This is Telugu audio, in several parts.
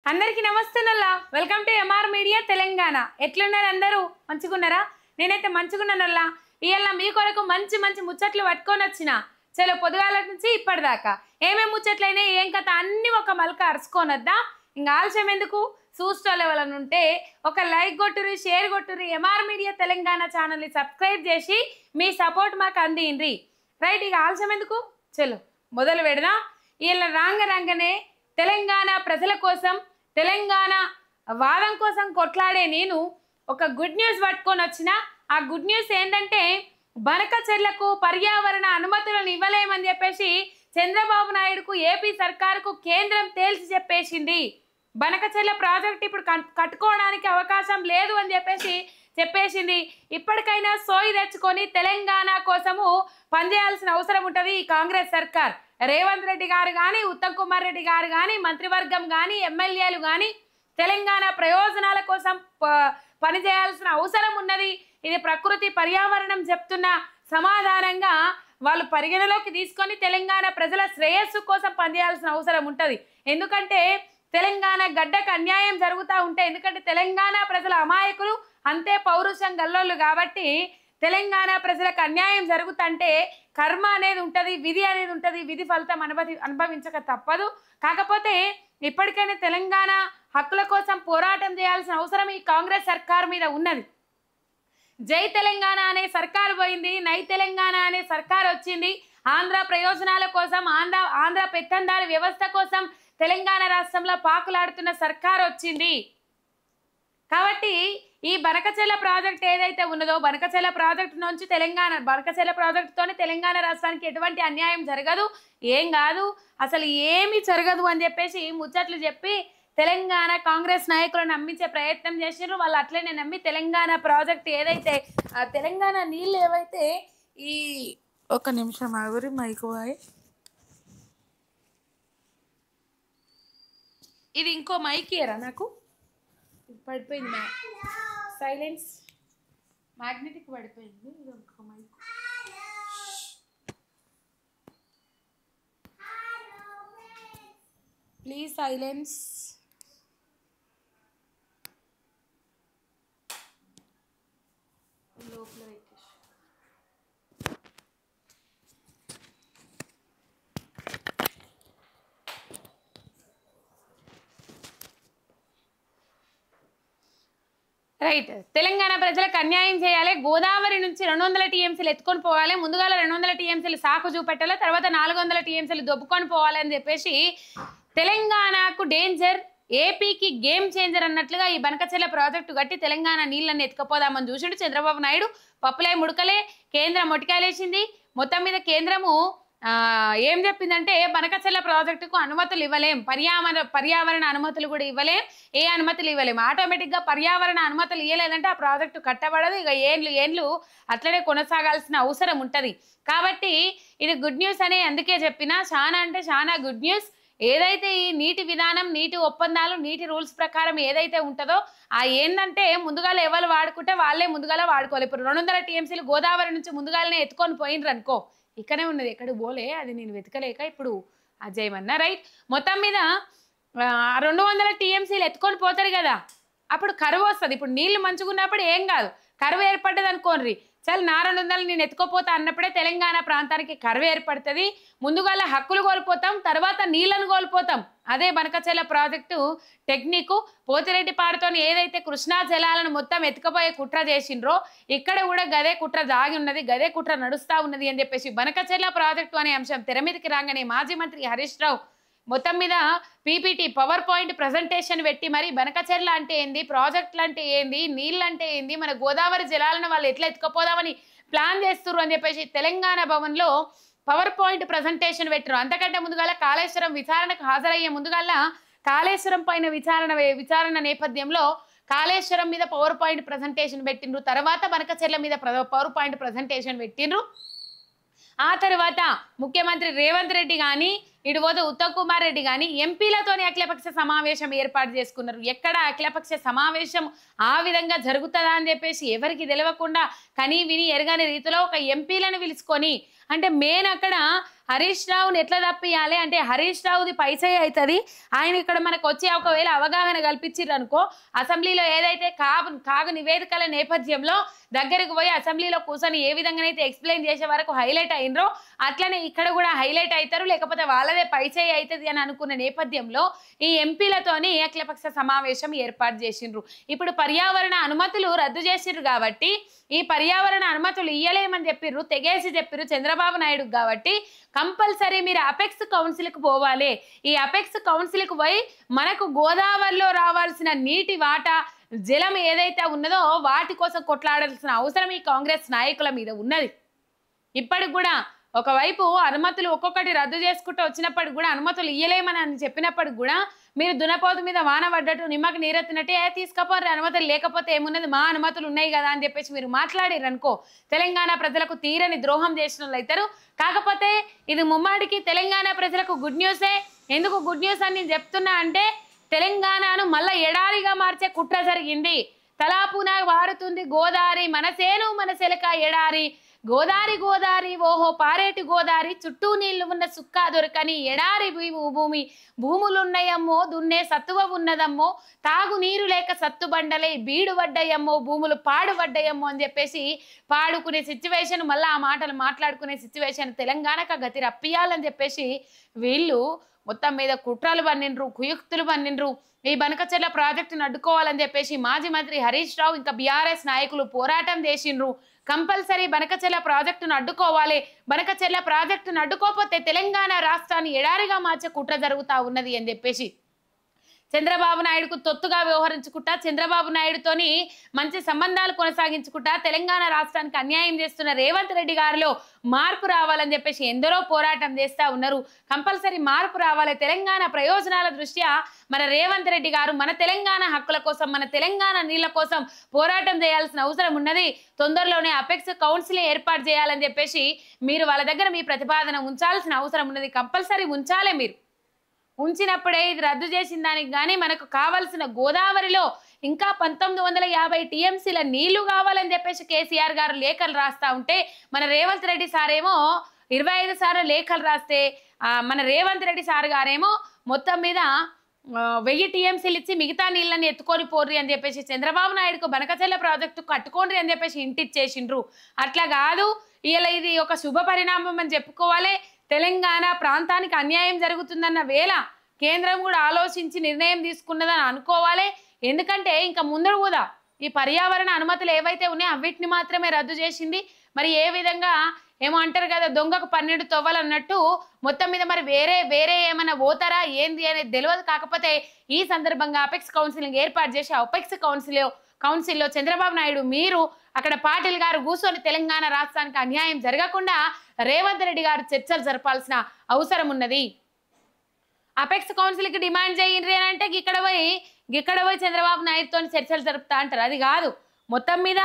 అందరికీ నమస్తే నల్లా welcome to MR media Telangana. ఎట్లున్నారు అందరూ? మంచిగున్నారా? నేనైతే మంచిగున్నానల్లా. ఇవాళ మీ కొరకు మంచి మంచి ముచ్చట్లు పట్టుకొని వచ్చిన. చలో పొద్దుగాల నుంచి ఇప్పటిదాకా ఏమేమి ముచ్చట్లైనా ఏం కథ అన్ని ఒక మలక అరుచుకొని వద్దా. ఇంకా ఆలస్యం ఎందుకు? చూస్టోల్ ఎవరైనా ఉంటే ఒక లైక్ కొట్టుర్రి, షేర్ కొట్టుర్రి, ఎంఆర్ మీడియా తెలంగాణ ఛానల్ని సబ్స్క్రైబ్ చేసి మీ సపోర్ట్ మాకు అందిండ్రి. రైట్, ఇక ఆలస్యం ఎందుకు? చలో మొదలు పెడదాం. వీళ్ళ రాంగనే తెలంగాణ ప్రజల కోసం, తెలంగాణ వాదం కోసం కొట్లాడే నేను ఒక గుడ్ న్యూస్ పట్టుకొని వచ్చిన. ఆ గుడ్ న్యూస్ ఏంటంటే బనకచెర్లకు పర్యావరణ అనుమతులను ఇవ్వలేమని చెప్పేసి చంద్రబాబు నాయుడుకు ఏపీ సర్కారుకు కేంద్రం తేల్చి చెప్పేసింది. బనకచెర్ల ప్రాజెక్ట్ ఇప్పుడు కట్టుకోవడానికి అవకాశం లేదు అని చెప్పేసింది. ఇప్పటికైనా సోయి తెచ్చుకొని తెలంగాణ కోసము పనిచేయాల్సిన అవసరం ఉంటుంది ఈ కాంగ్రెస్ సర్కార్. రేవంత్ రెడ్డి గారు కానీ, ఉత్తమ్ కుమార్ రెడ్డి గారు కానీ, మంత్రివర్గం కానీ, ఎమ్మెల్యేలు కానీ తెలంగాణ ప్రయోజనాల కోసం పనిచేయాల్సిన అవసరం ఉన్నది. ఇది ప్రకృతి పర్యావరణం చెప్తున్న సమాధానంగా వాళ్ళు పరిగణలోకి తీసుకొని తెలంగాణ ప్రజల శ్రేయస్సు కోసం పనిచేయాల్సిన అవసరం ఉంటుంది. ఎందుకంటే తెలంగాణ గడ్డకు అన్యాయం జరుగుతూ ఉంటే, ఎందుకంటే తెలంగాణ ప్రజల అమాయకులు అంతే పౌరుషం గల్లోళ్ళు కాబట్టి తెలంగాణ ప్రజలకు అన్యాయం జరుగుతుంటే కర్మ అనేది ఉంటుంది, విధి అనేది ఉంటుంది. విధి ఫలితం అనుభవించక తప్పదు. కాకపోతే ఇప్పటికైనా తెలంగాణ హక్కుల కోసం పోరాటం చేయాల్సిన అవసరం ఈ కాంగ్రెస్ సర్కార్ మీద ఉన్నది. జై తెలంగాణ అనే సర్కారు పోయింది, నై తెలంగాణ అనే సర్కారు వచ్చింది. ఆంధ్ర ప్రయోజనాల కోసం, ఆంధ్ర పెత్తందారి వ్యవస్థ కోసం తెలంగాణ రాష్ట్రంలో పాకులాడుతున్న సర్కారు వచ్చింది. కాబట్టి ఈ బనకచెర్ల ప్రాజెక్ట్ ఏదైతే ఉన్నదో, బనకచెర్ల ప్రాజెక్టు నుంచి బనకచెర్ల ప్రాజెక్టుతోనే తెలంగాణ రాష్ట్రానికి ఎటువంటి అన్యాయం జరగదు, ఏం కాదు, అసలు ఏమీ జరగదు అని చెప్పేసి ముచ్చట్లు చెప్పి తెలంగాణ కాంగ్రెస్ నాయకులను నమ్మించే ప్రయత్నం చేసినారు. వాళ్ళు అట్లనే నమ్మి తెలంగాణ ప్రాజెక్ట్ ఏదైతే తెలంగాణ నీళ్ళు ఏవైతే ఈ ఒక నిమిషం ఆగురి మైకు బాయ్, ఇది ఇంకో మైక్ ఇయరా నాకు పడిపోయింది, సైలెన్స్ మ్యాగ్నెటిక్ పడిపోయింది. ఇది ఇంకో మైక్. Please silence. లోపల రైట్, తెలంగాణ ప్రజలకు అన్యాయం చేయాలి, గోదావరి నుంచి 200 టీఎంసీలు ఎత్తుకొని పోవాలి, ముందుగా 200 టీఎంసీలు సాకు చూపెట్టాలి, తర్వాత 400 టీఎంసీలు దొబ్బుకొని పోవాలి అని చెప్పేసి తెలంగాణకు డేంజర్, ఏపీకి గేమ్ చేంజర్ అన్నట్లుగా ఈ బనకచెర్ల ప్రాజెక్టు కట్టి తెలంగాణ నీళ్ళని ఎత్తుకపోదామని చూసిండు చంద్రబాబు నాయుడు. పప్పులే ముడకలే, కేంద్రం మొటికాలేసింది. మొత్తం మీద కేంద్రము ఏం చెప్పిందంటే బనకచెర్ల ప్రాజెక్టుకు అనుమతులు ఇవ్వలేం, పర్యావరణ అనుమతులు కూడా ఇవ్వలేం, ఏ అనుమతులు ఇవ్వలేం. ఆటోమేటిక్గా పర్యావరణ అనుమతులు ఇవ్వలేదంటే ఆ ప్రాజెక్టు కట్టబడదు. ఇక ఏండ్లు అట్లనే కొనసాగాల్సిన అవసరం ఉంటుంది. కాబట్టి ఇది గుడ్ న్యూస్ అని అందుకే చెప్పిన, చాలా అంటే చాలా గుడ్ న్యూస్. ఏదైతే ఈ నీటి విధానం, నీటి ఒప్పందాలు, నీటి రూల్స్ ప్రకారం ఏదైతే ఉంటుందో ఆ ఏంటంటే ముందుగాల ఎవరు వాడుకుంటే వాళ్ళే ముందుగాల వాడుకోవాలి. ఇప్పుడు 200 టీఎంసీలు గోదావరి నుంచి ముందుగాలనే ఎత్తుకొని పోయినరు అనుకో, ఇక్కడే ఉన్నది, ఎక్కడికి పోలే, అది నేను వెతకలేక ఇప్పుడు అజయమన్నా. రైట్, మొత్తం మీద 200 టీఎంసీలు ఎత్తుకొని పోతారు కదా, అప్పుడు కరువు వస్తుంది. ఇప్పుడు నీళ్లు మంచుకున్నప్పుడు ఏం కాదు, కరువు ఏర్పడ్డది అనుకోండి, చాలా 400 నేను ఎత్తుకోపోతా అన్నప్పుడే తెలంగాణ ప్రాంతానికి కరువు ఏర్పడుతుంది. ముందుగా హక్కులు కోల్పోతాం, తర్వాత నీళ్లను కోల్పోతాం. అదే బనకచెర్ల ప్రాజెక్టు టెక్నిక్. పోతిరెడ్డి పాడుతో ఏదైతే కృష్ణా జలాలను మొత్తం ఎత్తుకపోయే కుట్ర చేసిండ్రో ఇక్కడ కూడా గదే కుట్ర దాగి ఉన్నది, గదే కుట్ర నడుస్తూ ఉన్నది అని చెప్పేసి బనకచెర్ల ప్రాజెక్టు అనే అంశం తెర మీదకి రాగానే మాజీ మంత్రి హరీష్ రావు మొత్తం మీద పీపీటీ పవర్ పాయింట్ ప్రజెంటేషన్ పెట్టి మరి బనకచెర్ల అంటే ఏంది, ప్రాజెక్టులు అంటే ఏంది, నీళ్ళు అంటే ఏంది, మన గోదావరి జలాలను వాళ్ళు ఎట్లా ఎత్తుకపోదామని ప్లాన్ చేస్తున్నారు అని చెప్పేసి తెలంగాణ భవన్లో పవర్ పాయింట్ ప్రజెంటేషన్ పెట్టారు. అంతకంటే ముందుగాల కాళేశ్వరం విచారణకు హాజరయ్యే ముందుగాల కాళేశ్వరం పైన విచారణ నేపథ్యంలో కాళేశ్వరం మీద పవర్ పాయింట్ ప్రజెంటేషన్ పెట్టిండ్రు, తర్వాత బనకచెర్ల మీద పవర్ పాయింట్ ప్రజెంటేషన్ పెట్టిండ్రు. ఆ తర్వాత ముఖ్యమంత్రి రేవంత్ రెడ్డి కానీ, ఇటుపోతే ఉత్తమ్ కుమార్ రెడ్డి కానీ ఎంపీలతోని అఖిలపక్ష సమావేశం ఏర్పాటు చేసుకున్నారు. ఎక్కడ అఖిలపక్ష సమావేశం ఆ విధంగా జరుగుతుందా అని చెప్పేసి ఎవరికి తెలియకుండా కనీ విని ఎరగని రీతిలో ఒక ఎంపీలను పిలుచుకొని, అంటే మెయిన్ అక్కడ హరీష్ రావుని ఎట్లా తప్పియాలి అంటే హరీష్ రావుది పైసే అవుతుంది. ఆయన ఇక్కడ మనకు వచ్చే ఒకవేళ అవగాహన కల్పించారు అనుకో, అసెంబ్లీలో ఏదైతే కాగు నివేదికల నేపథ్యంలో దగ్గరకు పోయి అసెంబ్లీలో కూర్చొని ఏ విధంగానైతే ఎక్స్ప్లెయిన్ చేసే వరకు హైలైట్ అయినరో అట్లనే ఇక్కడ కూడా హైలైట్ అవుతారు, లేకపోతే వాళ్ళదే పైసే అవుతుంది అని అనుకున్న నేపథ్యంలో ఈ ఎంపీలతోని అఖిలపక్ష సమావేశం ఏర్పాటు చేసిండ్రు. ఇప్పుడు పర్యావరణ అనుమతులు రద్దు చేసిండ్రు కాబట్టి ఈ పర్యావరణ అనుమతులు ఇయ్యలేమని చెప్పిర్రు, తెగేసి చెప్పిర్రు చంద్రబాబు నాయుడు కాబట్టి కంపల్సరీ మీరు అపెక్స్ కౌన్సిల్కి పోవాలి. ఈ అపెక్స్ కౌన్సిల్కి పోయి మనకు గోదావరిలో రావాల్సిన నీటి వాటా జలం ఏదైతే ఉన్నదో వాటి కోసం కొట్లాడాల్సిన అవసరం ఈ కాంగ్రెస్ నాయకుల మీద ఉన్నది. ఇప్పటికి కూడా ఒకవైపు అనుమతులు ఒక్కొక్కటి రద్దు చేసుకుంటూ వచ్చినప్పటికి కూడా అనుమతులు ఇయ్యలేమని చెప్పినప్పటికి కూడా మీరు దునపోతు మీద వాన పడ్డట్టు నిమ్మకి నీరెత్తినట్టే తీసుకపోరు, అనుమతులు లేకపోతే ఏమున్నది మా అనుమతులు ఉన్నాయి కదా అని చెప్పేసి మీరు మాట్లాడారు అనుకో తెలంగాణ ప్రజలకు తీరని ద్రోహం చేసిన వాళ్ళు అవుతారు. కాకపోతే ఇది ముమ్మాడికి తెలంగాణ ప్రజలకు గుడ్ న్యూసే. ఎందుకు గుడ్ న్యూస్ అని నేను చెప్తున్నా అంటే తెలంగాణను మళ్ళా ఎడారిగా మార్చే కుట్ర జరిగింది. తలాపున వారుతుంది గోదావరి, మనసేను మనసెలక ఎడారి, గోదారి గోదారి ఓహో పారేటి గోదారి, చుట్టూ నీళ్లు ఉన్న సుక్కా దొరకని ఎడారి భూమి, భూములున్నాయమ్మో దున్నే సత్తువ ఉన్నదమ్మో, తాగు నీరు లేక సత్తుబండలే బీడు పడ్డాయమ్మో, భూములు పాడు పడ్డాయమ్మో అని చెప్పేసి పాడుకునే సిచ్యువేషన్, మళ్ళీ ఆ మాటలు మాట్లాడుకునే సిచ్యువేషన్ తెలంగాణకు గతి రప్పియాలని చెప్పేసి వీళ్ళు మొత్తం మీద కుట్రలు పన్నిండ్రు, కుయుక్తులు పన్నిండ్రు. ఈ బనకచెర్ల ప్రాజెక్టును అడ్డుకోవాలని చెప్పేసి మాజీ మంత్రి హరీష్ రావు ఇంకా బీఆర్ఎస్ నాయకులు పోరాటం చేసిండ్రు. కంపల్సరీ బనకచెర్ల ప్రాజెక్టును అడ్డుకోవాలి, బనకచెర్ల ప్రాజెక్టును అడ్డుకోకపోతే తెలంగాణ రాష్ట్రాన్ని ఎడారిగా మార్చే కుట్ర జరుగుతూ ఉన్నది అని చెప్పేసి చంద్రబాబు నాయుడుకు తొత్తుగా వ్యవహరించుకుంటా, చంద్రబాబు నాయుడుతోని మంచి సంబంధాలు కొనసాగించుకుంటా తెలంగాణ రాష్ట్రానికి అన్యాయం చేస్తున్న రేవంత్ రెడ్డి గారిలో మార్పు రావాలని చెప్పేసి ఎందరో పోరాటం చేస్తూ ఉన్నారు. కంపల్సరీ మార్పు రావాలి. తెలంగాణ ప్రయోజనాల దృష్ట్యా మన రేవంత్ రెడ్డి గారు మన తెలంగాణ హక్కుల కోసం, మన తెలంగాణ నీళ్ల కోసం పోరాటం చేయాల్సిన అవసరం ఉన్నది. తొందరలోనే అపెక్స్ కౌన్సిల్ ఏర్పాటు చేయాలని చెప్పేసి మీరు వాళ్ళ దగ్గర మీ ప్రతిపాదన ఉంచాల్సిన అవసరం ఉన్నది. కంపల్సరీ ఉంచాలే. మీరు ఉంచినప్పుడే ఇది రద్దు చేసిన దానికి కానీ మనకు కావాల్సిన గోదావరిలో ఇంకా 1950 టీఎంసీల నీళ్లు కావాలని చెప్పేసి కేసీఆర్ గారు లేఖలు రాస్తా ఉంటే మన రేవంత్ రెడ్డి సార్ ఏమో 25 సార్లు లేఖలు రాస్తే మన రేవంత్ రెడ్డి సార్ గారేమో మొత్తం మీద 1000 టీఎంసీలు ఇచ్చి మిగతా నీళ్ళని ఎత్తుకొని పోర్రి అని చెప్పేసి చంద్రబాబు నాయుడుకు బనకచెర్ల ప్రాజెక్టు కట్టుకోండి అని చెప్పేసి ఇంటిచ్చేసిండ్రు. అట్లా కాదు, ఇలా ఇది ఒక శుభ పరిణామం అని చెప్పుకోవాలి. తెలంగాణ ప్రాంతానికి అన్యాయం జరుగుతుందన్న వేళ కేంద్రం కూడా ఆలోచించి నిర్ణయం తీసుకున్నదని అనుకోవాలి. ఎందుకంటే ఇంకా ముందు కూడా ఈ పర్యావరణ అనుమతులు ఏవైతే ఉన్నాయో అవిటిని మాత్రమే రద్దు చేసింది. మరి ఏ విధంగా ఏమో అంటారు కదా దొంగకు 12 తవ్వాలన్నట్టు మొత్తం మీద మరి వేరే ఏమైనా పోతారా ఏంది అనేది తెలియదు. కాకపోతే ఈ సందర్భంగా అపెక్స్ కౌన్సిలింగ్ ఏర్పాటు చేసి అపెక్స్ కౌన్సిల్లో చంద్రబాబు నాయుడు మీరు అక్కడ పాటిల్ గారు కూర్చొని తెలంగాణ రాష్ట్రానికి అన్యాయం జరగకుండా రేవంత్ రెడ్డి గారు చర్చలు జరపాల్సిన అవసరం ఉన్నది. అపెక్స్ కౌన్సిల్కి డిమాండ్ చేయండి అని అంటే ఇక్కడ పోయి చంద్రబాబు నాయుడుతో చర్చలు జరుపుతా అంటారు. అది కాదు, మొత్తం మీద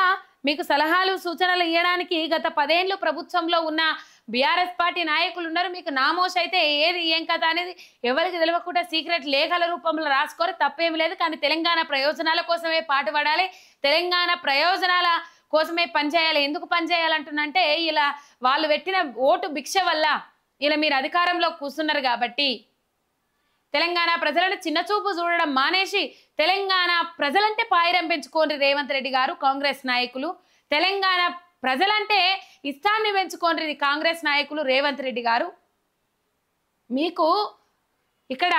మీకు సలహాలు సూచనలు ఇవ్వడానికి గత 10 ఏళ్ళు ప్రభుత్వంలో ఉన్న బీఆర్ఎస్ పార్టీ నాయకులు ఉన్నారు. మీకు నామోష్ అయితే ఏది ఏం కథ అనేది ఎవరికి తెలియకుండా సీక్రెట్ లేఖల రూపంలో రాసుకోరు, తప్పేమి లేదు. కానీ తెలంగాణ ప్రయోజనాల కోసమే పాటుపడాలి, తెలంగాణ ప్రయోజనాల కోసమే పనిచేయాలి. ఎందుకు పనిచేయాలంటున్నంటే ఇలా వాళ్ళు పెట్టిన ఓటు భిక్ష వల్ల ఇలా మీరు అధికారంలో కూర్చున్నారు కాబట్టి తెలంగాణ ప్రజలను చిన్నచూపు చూడడం మానేసి తెలంగాణ ప్రజలంటే పాయిరం పెంచుకోండి రేవంత్ రెడ్డి గారు, కాంగ్రెస్ నాయకులు. తెలంగాణ ప్రజలంటే ఇష్టాన్ని పెంచుకోండి కాంగ్రెస్ నాయకులు, రేవంత్ రెడ్డి గారు. మీకు ఇక్కడ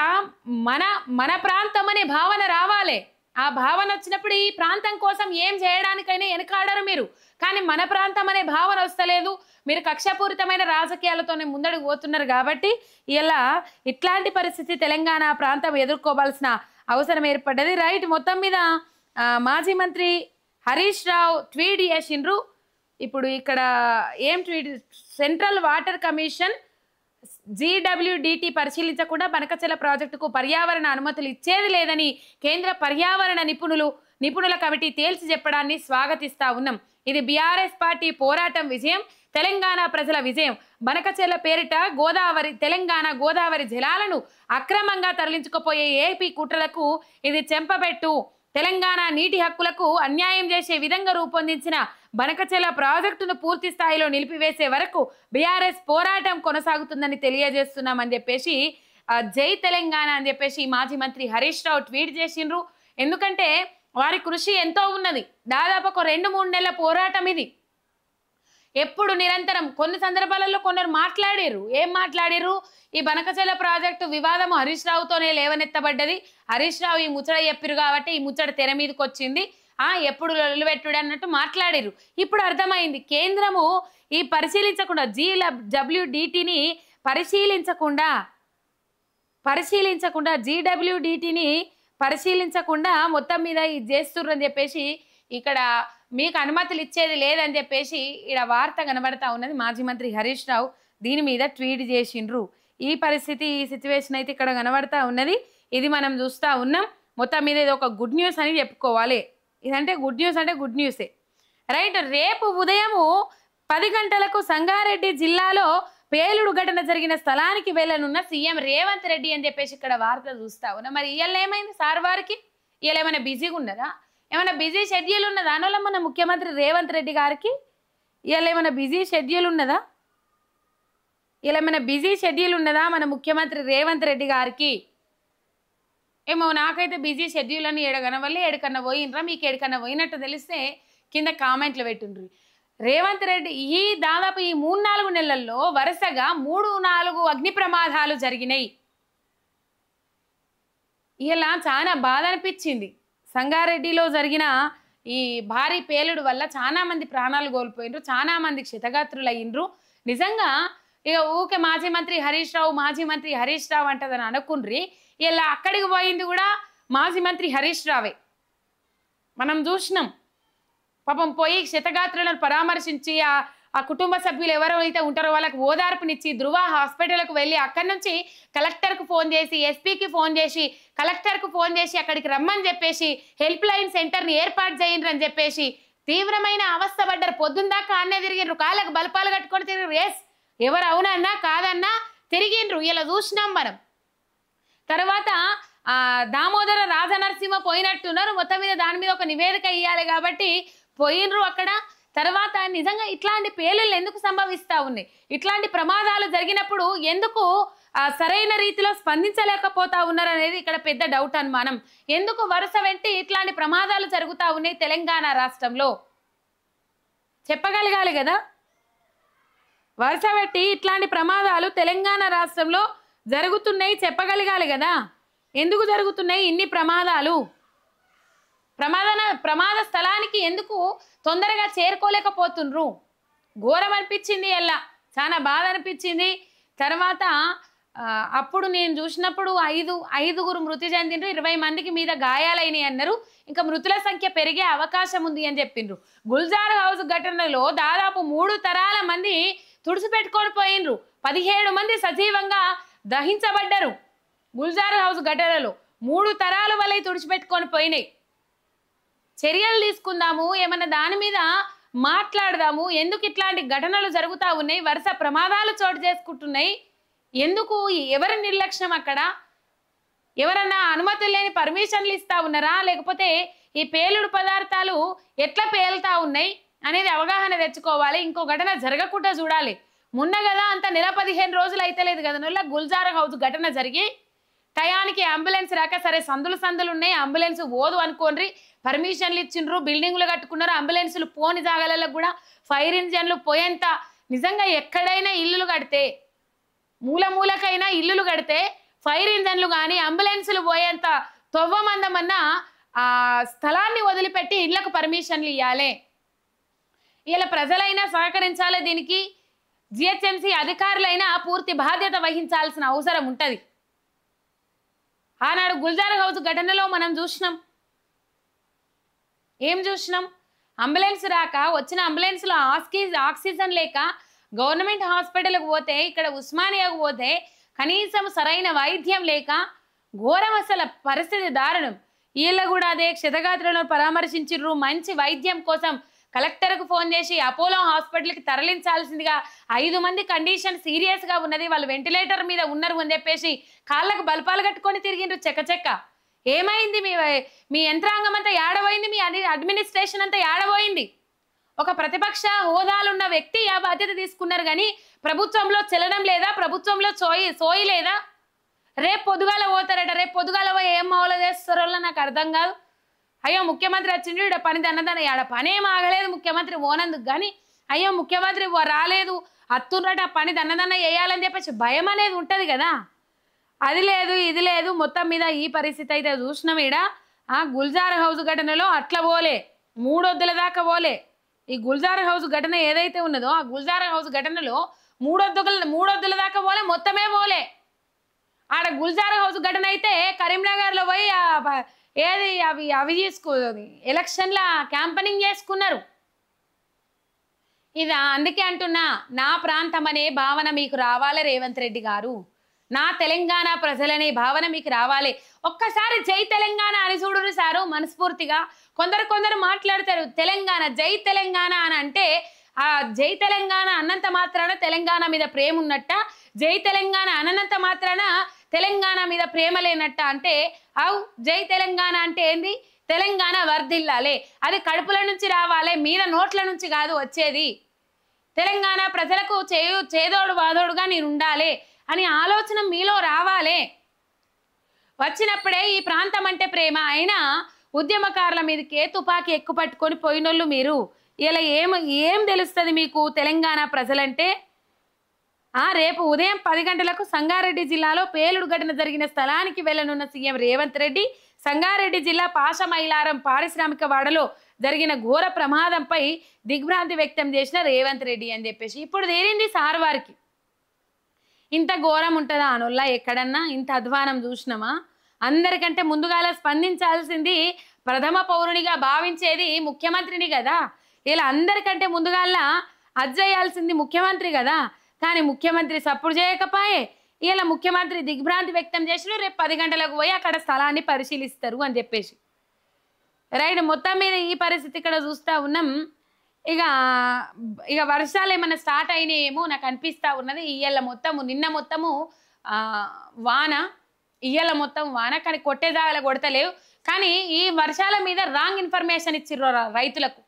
మన ప్రాంతం అనే భావన రావాలి. ఆ భావన వచ్చినప్పుడు ఈ ప్రాంతం కోసం ఏం చేయడానికైనా వెనకాడరు మీరు. కానీ మన ప్రాంతం అనే భావన వస్తలేదు. మీరు కక్షపూరితమైన రాజకీయాలతోనే ముందడుగు పోతున్నారు కాబట్టి ఇలా ఇట్లాంటి పరిస్థితి తెలంగాణ ప్రాంతం ఎదుర్కోవాల్సిన అవసరం ఏర్పడ్డది. రైట్, మొత్తం మీద మాజీ మంత్రి హరీష్ రావు ట్వీట్ చేసిండ్రు. ఇప్పుడు ఇక్కడ ఏం tweet, central water commission GWDT పరిశీలించకుండా బనకచెర్ల ప్రాజెక్టుకు పర్యావరణ అనుమతులు ఇచ్చేది లేదని కేంద్ర పర్యావరణ నిపుణుల కమిటీ తేల్చి చెప్పడాన్ని స్వాగతిస్తా ఉన్నాం. ఇది బీఆర్ఎస్ పార్టీ పోరాటం విజయం, తెలంగాణ ప్రజల విజయం. బనకచెర్ల పేరిట తెలంగాణ గోదావరి జలాలను అక్రమంగా తరలించుకుపోయే ఏపీ కుట్రలకు ఇది చెంపబెట్టు. తెలంగాణ నీటి హక్కులకు అన్యాయం చేసే విధంగా రూపొందించిన బనకచెల ప్రాజెక్టును పూర్తి స్థాయిలో నిలిపివేసే వరకు బీఆర్ఎస్ పోరాటం కొనసాగుతుందని తెలియజేస్తున్నామని చెప్పేసి జై తెలంగాణ అని చెప్పేసి మాజీ మంత్రి హరీష్ రావు ట్వీట్ చేసిండ్రు. ఎందుకంటే వారి కృషి ఎంతో ఉన్నది. దాదాపు ఒక 2-3 నెలల పోరాటం ఇది. ఎప్పుడు నిరంతరం కొన్ని సందర్భాలలో కొందరు మాట్లాడారు. ఏం మాట్లాడారు? ఈ బనకచెల ప్రాజెక్టు వివాదం హరీష్ రావుతోనే లేవనెత్తబడ్డది. హరీష్ రావు ఈ ముచ్చట చెప్పిరు కాబట్టి ఈ ముచ్చట తెర మీదకి వచ్చింది. ఎప్పుడు లొల్లుపెట్టుడు అన్నట్టు మాట్లాడారు. ఇప్పుడు అర్థమైంది, కేంద్రము ఈ పరిశీలించకుండా GWDTని పరిశీలించకుండా మొత్తం మీద ఇది చేస్తుర్రు అని చెప్పేసి ఇక్కడ మీకు అనుమతులు ఇచ్చేది లేదని చెప్పేసి ఇక్కడ వార్త కనబడతా ఉన్నది. మాజీ మంత్రి హరీష్ రావు దీని మీద ట్వీట్ చేసిండ్రు. ఈ పరిస్థితి ఈ సిచ్యువేషన్ అయితే ఇక్కడ కనబడతా ఉన్నది. ఇది మనం చూస్తూ ఉన్నాం. మొత్తం మీద ఇది ఒక గుడ్ న్యూస్ అని చెప్పుకోవాలి. ఇదంటే గుడ్ న్యూస్ అంటే గుడ్ న్యూసే రైట్. రేపు ఉదయము 10 గంటలకు సంగారెడ్డి జిల్లాలో పేలుడు ఘటన జరిగిన స్థలానికి వెళ్ళనున్న సీఎం రేవంత్ రెడ్డి అని చెప్పేసి ఇక్కడ వార్త చూస్తా ఉన్నా. మరి ఇవాళ ఏమైంది సార్ వారికి? ఇవాళ ఏమైనా బిజీగా ఉన్నదా? ఏమైనా బిజీ షెడ్యూల్ ఉన్నదా? దానివల్ల మన ముఖ్యమంత్రి రేవంత్ రెడ్డి గారికి ఇవాళ ఏమైనా బిజీ షెడ్యూల్ ఉన్నదా? మన ముఖ్యమంత్రి రేవంత్ రెడ్డి గారికి ఏమో నాకైతే బిజీ షెడ్యూల్ అని ఏడగనవల్లి ఏడకన్నా పోయినరా, మీకు ఏడకన్నా పోయినట్టు తెలిస్తే కింద కామెంట్లు పెట్టుండ్రి. రేవంత్ రెడ్డి ఈ దాదాపు ఈ 3-4 నెలల్లో వరుసగా 3-4 అగ్ని ప్రమాదాలు జరిగినాయి. ఇలా చాలా బాధ అనిపించింది. సంగారెడ్డిలో జరిగిన ఈ భారీ పేలుడు వల్ల చాలా మంది ప్రాణాలు కోల్పోయినరు, చాలా మంది క్షతగాత్రులు అయ్యిండ్రు. నిజంగా ఇక ఊకే మాజీ మంత్రి హరీష్ రావు అంటదని అనుకుండ్రి. ఇలా అక్కడికి పోయింది కూడా మాజీ మంత్రి హరీష్ రావే. మనం చూసినాం పాపం పోయి క్షతగాత్రులను పరామర్శించి ఆ కుటుంబ సభ్యులు ఎవరైతే ఉంటారో వాళ్ళకి ఓదార్పునిచ్చి ధృవ హాస్పిటల్కు వెళ్ళి అక్కడి నుంచి కలెక్టర్కు ఫోన్ చేసి ఎస్పీకి ఫోన్ చేసి కలెక్టర్కు ఫోన్ చేసి అక్కడికి రమ్మని చెప్పేసి హెల్ప్ లైన్ సెంటర్ని ఏర్పాటు చేయండి అని చెప్పేసి తీవ్రమైన అవస్థ పడ్డారు. పొద్దున్న దాకా అన్నే తిరిగిండ్రు, కాళ్ళకు బలపాలు కట్టుకొని తిరిగిరు. ఎస్ ఎవరు అవునన్నా కాదన్నా తిరిగిండ్రు. ఇలా చూసినాం మనం. తర్వాత దామోదర రాజనరసింహ పోయినట్టున్నారు. మొత్తం మీద దాని మీద ఒక నివేదిక ఇవ్వాలి కాబట్టి పోయినరు అక్కడ. తర్వాత నిజంగా ఇట్లాంటి పేలుళ్ళు ఎందుకు సంభవిస్తూ ఉన్నాయి? ఇట్లాంటి ప్రమాదాలు జరిగినప్పుడు ఎందుకు సరైన రీతిలో స్పందించలేకపోతా ఉన్నారు అనేది ఇక్కడ పెద్ద డౌట్ అనుమానం. ఎందుకు వరుస వెంటి ఇట్లాంటి ప్రమాదాలు జరుగుతూ ఉన్నాయి తెలంగాణ రాష్ట్రంలో? చెప్పగలగాలి కదా. వరుస పెట్టి ఇట్లాంటి ప్రమాదాలు తెలంగాణ రాష్ట్రంలో జరుగుతున్నాయి చెప్పగలగాలి కదా. ఎందుకు జరుగుతున్నాయి ఇన్ని ప్రమాదాలు? ప్రమాద స్థలానికి ఎందుకు తొందరగా చేరుకోలేకపోతుండ్రు? ఘోరం అనిపించింది. ఎలా చాలా బాధ అనిపించింది. తర్వాత అప్పుడు నేను చూసినప్పుడు 5 మృతి చెందిండ్రు, 20 మందికి మీద గాయాలైనవి అన్నారు. ఇంకా మృతుల సంఖ్య పెరిగే అవకాశం ఉంది అని చెప్పిండ్రు. గుల్జార్ హౌస్ ఘటనలో దాదాపు 3 తరాల మంది తుడిచిపెట్టుకొని పోయిండ్రు. 17 మంది సజీవంగా దహించబడ్డారు. గుల్జార్ హౌస్ ఘటనలో 3 తరాల వల్ల తుడిచిపెట్టుకొని పోయినాయి. చర్యలు తీసుకుందాము, ఏమన్నా దాని మీద మాట్లాడదాము. ఎందుకు ఇట్లాంటి ఘటనలు జరుగుతూ ఉన్నాయి? వరుస ప్రమాదాలు చోటు చేసుకుంటున్నాయి. ఎందుకు? ఎవరి నిర్లక్ష్యం అక్కడ? ఎవరన్నా అనుమతులు లేని పర్మిషన్లు ఇస్తా ఉన్నారా? లేకపోతే ఈ పేలుడు పదార్థాలు ఎట్లా పేలుతా ఉన్నాయి అనేది అవగాహన తెచ్చుకోవాలి. ఇంకో ఘటన జరగకుండా చూడాలి. మొన్న కదా అంత నెల 15 రోజులు అయితే లేదు కదా గుల్జార్ హౌస్ ఘటన జరిగి టయానికి అంబులెన్స్ రాక, సరే సందులు ఉన్నాయి అంబులెన్స్ పోదు అనుకోండి, పర్మిషన్లు ఇచ్చిండ్రు, బిల్డింగ్లు కట్టుకున్నారు, అంబులెన్సులు పోని జాగాలలో కూడా ఫైర్ ఇంజన్లు పోయేంత. నిజంగా ఎక్కడైనా ఇల్లులు కడితే, మూలకైనా ఇల్లులు కడితే ఫైర్ ఇంజన్లు కానీ అంబులెన్సులు పోయేంత తొవ్వమందమన్నా ఆ స్థలాన్ని వదిలిపెట్టి ఇళ్లకు పర్మిషన్లు ఇవ్వాలి. ఇలా ప్రజలైనా సహకరించాలి. దీనికి జిహెచ్ఎంసీ అధికారులైనా పూర్తి బాధ్యత వహించాల్సిన అవసరం ఉంటుంది. ఆనాడు గుల్జార్ హౌస్ ఘటనలో మనం ఏం చూసినాం? అంబులెన్స్ రాక, వచ్చిన అంబులెన్స్లో ఆక్సిజన్ లేక గవర్నమెంట్ హాస్పిటల్కి పోతే, ఇక్కడ ఉస్మానియాకు పోతే కనీసం సరైన వైద్యం లేక ఘోరం. అసలు పరిస్థితి దారుణం. వీళ్ళ కూడా అదే క్షతగాత్రులను పరామర్శించిర్రు. మంచి వైద్యం కోసం కలెక్టర్కు ఫోన్ చేసి అపోలో హాస్పిటల్కి తరలించాల్సిందిగా 5 మంది కండిషన్ సీరియస్గా ఉన్నది, వాళ్ళు వెంటిలేటర్ మీద ఉన్నారు అని చెప్పేసి కాళ్ళకు బల్పాలు కట్టుకొని తిరిగిండ్రు చెక్క. ఏమైంది? మీ యంత్రాంగం అంతా ఏడబోయింది? మీ అడ్మినిస్ట్రేషన్ అంతా ఏడబోయింది? ఒక ప్రతిపక్ష హోదాలున్న వ్యక్తి ఆ బాధ్యత తీసుకున్నారు కానీ ప్రభుత్వంలో చెల్లడం లేదా, ప్రభుత్వంలో సోయి లేదా. రేపు పొద్దుగాల పోతారట, రేపు పొద్దుగాల పోయి ఏం మావలో చేస్తారో నాకు అర్థం కాదు. అయ్యో ముఖ్యమంత్రి వచ్చిండు, ఇక్కడ పని దన్నదాన్ని, ఆడ పనేం ఆగలేదు ముఖ్యమంత్రి ఓనందుకు కానీ, అయ్యో ముఖ్యమంత్రి రాలేదు అత్తున్నట పని దన్నదన్న వేయాలని చెప్పేసి భయం అనేది ఉంటుంది కదా. అది లేదు ఇది లేదు, మొత్తం మీద ఈ పరిస్థితి అయితే చూసినాం. ఈడ గుల్జార్ హౌస్ ఘటనలో అట్లా పోలే, 3 వద్దుల దాకా పోలే. ఈ గుల్జార్ హౌస్ ఘటన ఏదైతే ఉన్నదో ఆ గుల్జార్ హౌస్ ఘటనలో 3 వద్దుల దాకా పోలే, మొత్తమే పోలే. ఆడ గుల్జార్ హౌస్ ఘటన అయితే కరీంనగర్లో పోయి ఏది అవి ఎలక్షన్ల క్యాంపెనింగ్ చేసుకున్నారు. ఇది అందుకే అంటున్నా, నా ప్రాంతం అనే భావన మీకు రావాలి రేవంత్ రెడ్డి గారు, నా తెలంగాణ ప్రజలనే భావన మీకు రావాలి. ఒక్కసారి జై తెలంగాణ అని చూడరు సారు మనస్ఫూర్తిగా. కొందరు మాట్లాడతారు తెలంగాణ జై తెలంగాణ అని అంటే ఆ జై తెలంగాణ అన్నంత మాత్రాన తెలంగాణ మీద ప్రేమ ఉన్నట్ట, జై తెలంగాణ అన్నంత మాత్రాన తెలంగాణ మీద ప్రేమ లేనట్ట. అంటే అవు జై తెలంగాణ అంటే ఏంది, తెలంగాణ వర్ధిల్లాలే, అది కడుపుల నుంచి రావాలి, మీద నోట్ల నుంచి కాదు వచ్చేది. తెలంగాణ ప్రజలకు చేదోడు వాదోడుగా నేను ఉండాలి అని ఆలోచన మీలో రావాలి. వచ్చినప్పుడే ఈ ప్రాంతం అంటే ప్రేమ. అయినా ఉద్యమకారుల మీదకే తుపాకీ ఎక్కుపట్టుకొని పోయినోళ్ళు మీరు. ఇలా ఏం తెలుస్తుంది మీకు తెలంగాణ ప్రజలంటే? రేపు ఉదయం 10 గంటలకు సంగారెడ్డి జిల్లాలో పేలుడు ఘటన జరిగిన స్థలానికి వెళ్లనున్న సీఎం రేవంత్ రెడ్డి సంగారెడ్డి జిల్లా పాషమైలారం పారిశ్రామిక వాడలో జరిగిన ఘోర ప్రమాదంపై దిగ్భ్రాంతి వ్యక్తం చేసిన రేవంత్ రెడ్డి అని చెప్పేసి ఇప్పుడు తేలింది సార్ వారికి. ఇంత ఘోరం ఉంటుందా అనొల్లా ఎక్కడన్నా? ఇంత అధ్వానం చూసినామా? అందరికంటే ముందుగాల స్పందించాల్సింది ప్రథమ పౌరునిగా భావించేది ముఖ్యమంత్రిని కదా. ఇలా అందరికంటే ముందుగాల అజ్జేయాల్సింది ముఖ్యమంత్రి కదా. కానీ ముఖ్యమంత్రి సప్పుడు చేయకపోయే ఇలా ముఖ్యమంత్రి దిగ్భ్రాంతి వ్యక్తం చేసిన రేపు 10 గంటలకు పోయి అక్కడ స్థలాన్ని పరిశీలిస్తారు అని చెప్పేసి రైట్. మొత్తం మీద ఈ పరిస్థితి ఇక్కడ చూస్తూ ఉన్నాం. ఇక వర్షాలు ఏమైనా స్టార్ట్ అయినాయేమో నాకు అనిపిస్తూ ఉన్నది. నిన్న మొత్తము వాన, ఇయ్యాల మొత్తం వాన, కానీ కొట్టేదాగల కొడతలేవు. కానీ ఈ వర్షాల మీద రాంగ్ ఇన్ఫర్మేషన్ ఇచ్చిర్రు రైతులకు.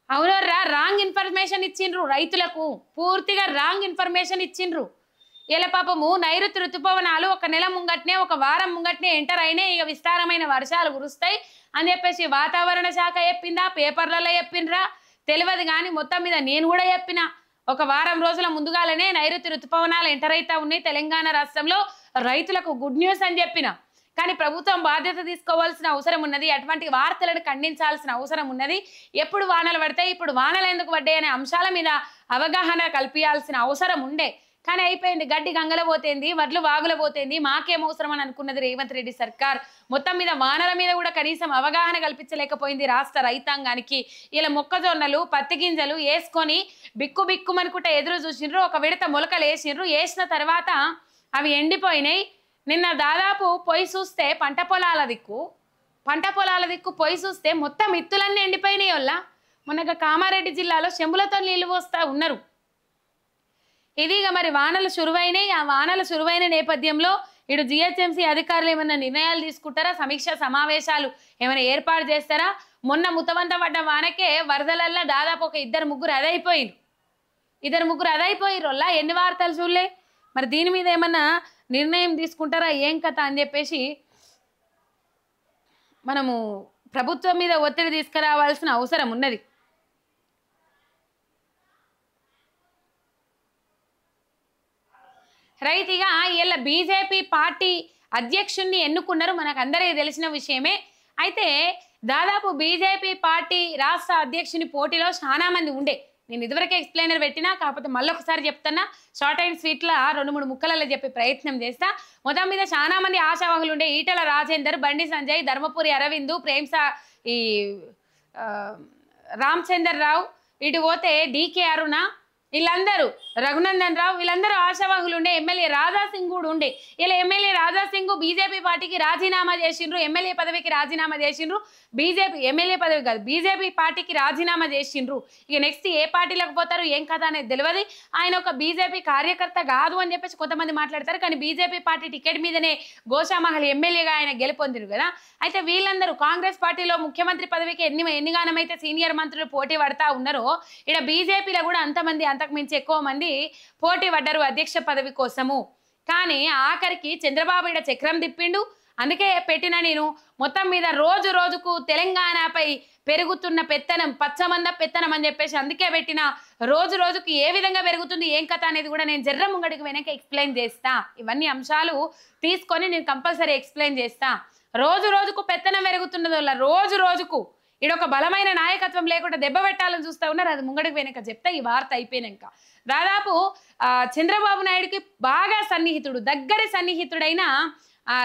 అవునర్రా, రాంగ్ ఇన్ఫర్మేషన్ ఇచ్చిండ్రు రైతులకు, పూర్తిగా రాంగ్ ఇన్ఫర్మేషన్ ఇచ్చిండ్రు. ఇలా పాపము నైరుతి ఋతుపవనాలు 1 నెల ముంగట్నే 1 వారం ముంగట్నే ఎంటర్ అయినాయి, ఇక విస్తారమైన వర్షాలు కురుస్తాయి అని చెప్పేసి వాతావరణ శాఖ చెప్పిందా, పేపర్లలో చెప్పిండ్రా తెలియదు. కానీ మొత్తం మీద నేను కూడా చెప్పిన 1 వారం రోజుల ముందుగానే నైరుతి ఋతుపవనాలు ఎంటర్ అవుతా ఉన్నాయి తెలంగాణ రాష్ట్రంలో, రైతులకు గుడ్ న్యూస్ అని చెప్పిన. కానీ ప్రభుత్వం బాధ్యత తీసుకోవాల్సిన అవసరం ఉన్నది, అటువంటి వార్తలను ఖండించాల్సిన అవసరం ఉన్నది. ఎప్పుడు వానలు పడతాయి, ఇప్పుడు వానలు ఎందుకు పడ్డాయి అనే అంశాల మీద అవగాహన కల్పించాల్సిన అవసరం ఉండే. కానీ అయిపోయింది, గడ్డి గంగల పోతేంది, వడ్లు వాగుల పోతేంది, మాకేం అవసరం అని అనుకున్నది రేవంత్ రెడ్డి సర్కార్. మొత్తం మీద వానల మీద కూడా కనీసం అవగాహన కల్పించలేకపోయింది రాష్ట్ర రైతాంగానికి. ఇలా మొక్కజొన్నలు పత్తి గింజలు వేసుకొని బిక్కుమనుకుంటే ఎదురు చూసిండ్రు. ఒక విడత మొలకలు వేసిండ్రు, వేసిన తర్వాత అవి ఎండిపోయినాయి. నిన్న దాదాపు పొయ్యి చూస్తే పంట పొలాల దిక్కు పొయ్యి చూస్తే మొత్తం ఇత్తులన్నీ ఎండిపోయినాయి. వల్ల మొన్న కామారెడ్డి జిల్లాలో చెంబులతో నీళ్లు పోస్తా ఉన్నారు. ఇదిగా మరి వానలు శురువైనాయి. ఆ వానలు శురువైన నేపథ్యంలో ఇటు జిహెచ్ఎంసీ అధికారులు ఏమైనా నిర్ణయాలు తీసుకుంటారా, సమీక్ష సమావేశాలు ఏమైనా ఏర్పాటు చేస్తారా? మొన్న ముతవంత పడ్డ వానకే వరదలల్లా దాదాపు ఒక 2-3 అదైపోయిరు. వల్ల ఎన్ని వార్తలు చూడలే. మరి దీని మీద ఏమన్నా నిర్ణయం తీసుకుంటారా ఏం కథ అని చెప్పేసి మనము ప్రభుత్వం మీద ఒత్తిడి తీసుకురావాల్సిన అవసరం ఉన్నది. రైతుగా ఇలా బీజేపీ పార్టీ అధ్యక్షుడిని ఎన్నుకున్నారు, మనకు అందరికీ తెలిసిన విషయమే. అయితే దాదాపు బీజేపీ పార్టీ రాష్ట్ర అధ్యక్షుని పోటీలో చాలా మంది ఉండే. నేను ఇదివరకే ఎక్స్ప్లెయినర్ పెట్టినా, కాకపోతే మళ్ళొకసారి చెప్తున్నా, షార్ట్ అండ్ స్వీట్లా 2-3 ముక్కలలో చెప్పే ప్రయత్నం చేస్తా. మొత్తం మీద చాలా మంది ఆశావాహులు ఉండే. ఈటల రాజేందర్, బండి సంజయ్, ధర్మపురి అరవింద్, రామచందర్ రావు, ఇటు పోతే డీకే అరుణ, వీళ్ళందరూ రఘునందన్ రావు వీళ్ళందరూ ఆశావాహులు ఉండే. ఎమ్మెల్యే రాజాసింగ్ కూడా ఉండే. ఇలా ఎమ్మెల్యే రాజాసింగ్ బీజేపీ పార్టీకి రాజీనామా చేసిండ్రు, ఎమ్మెల్యే పదవికి రాజీనామా చేసిండ్రు. బీజేపీ ఎమ్మెల్యే పదవి కాదు బీజేపీ పార్టీకి రాజీనామా చేసిండ్రు. ఇక నెక్స్ట్ ఏ పార్టీలకు పోతారు ఏం కథ అనేది తెలియదు. ఆయన ఒక బీజేపీ కార్యకర్త కాదు అని చెప్పేసి కొంతమంది మాట్లాడతారు. కానీ బీజేపీ పార్టీ టికెట్ మీదనే గోషామహల్ ఎమ్మెల్యేగా ఆయన గెలుపొందిరు కదా. అయితే వీళ్ళందరూ కాంగ్రెస్ పార్టీలో ముఖ్యమంత్రి పదవికి ఎన్నిగానమైతే సీనియర్ మంత్రులు పోటీ పడతా ఉన్నారో ఇక్కడ బీజేపీలో కూడా అంతమంది అంతకు మించి ఎక్కువ మంది పోటీ పడ్డారు అధ్యక్ష పదవి కోసము. కానీ ఆఖరికి చంద్రబాబు ఇక్కడ చక్రం తిప్పిండు. అందుకే పెట్టిన నేను మొత్తం మీద రోజు రోజుకు తెలంగాణపై పెరుగుతున్న పెత్తనం పచ్చమంద పెత్తనం అని చెప్పేసి అందుకే పెట్టిన. రోజు రోజుకు ఏ విధంగా పెరుగుతుంది ఏం కథ అనేది కూడా నేను జర్ర ముంగడికి వెనక ఎక్స్ప్లెయిన్ చేస్తా. ఇవన్నీ అంశాలు తీసుకొని నేను కంపల్సరీ ఎక్స్ప్లెయిన్ చేస్తా. రోజు రోజుకు పెత్తనం పెరుగుతున్నది వల్ల రోజు రోజుకు ఈడొక బలమైన నాయకత్వం లేకుండా దెబ్బ పెట్టాలని చూస్తూ ఉన్నారు. అది ముంగడికి వెనక చెప్తా ఈ వార్త అయిపోయినాక. దాదాపు చంద్రబాబు నాయుడుకి బాగా సన్నిహితుడు దగ్గరి సన్నిహితుడైన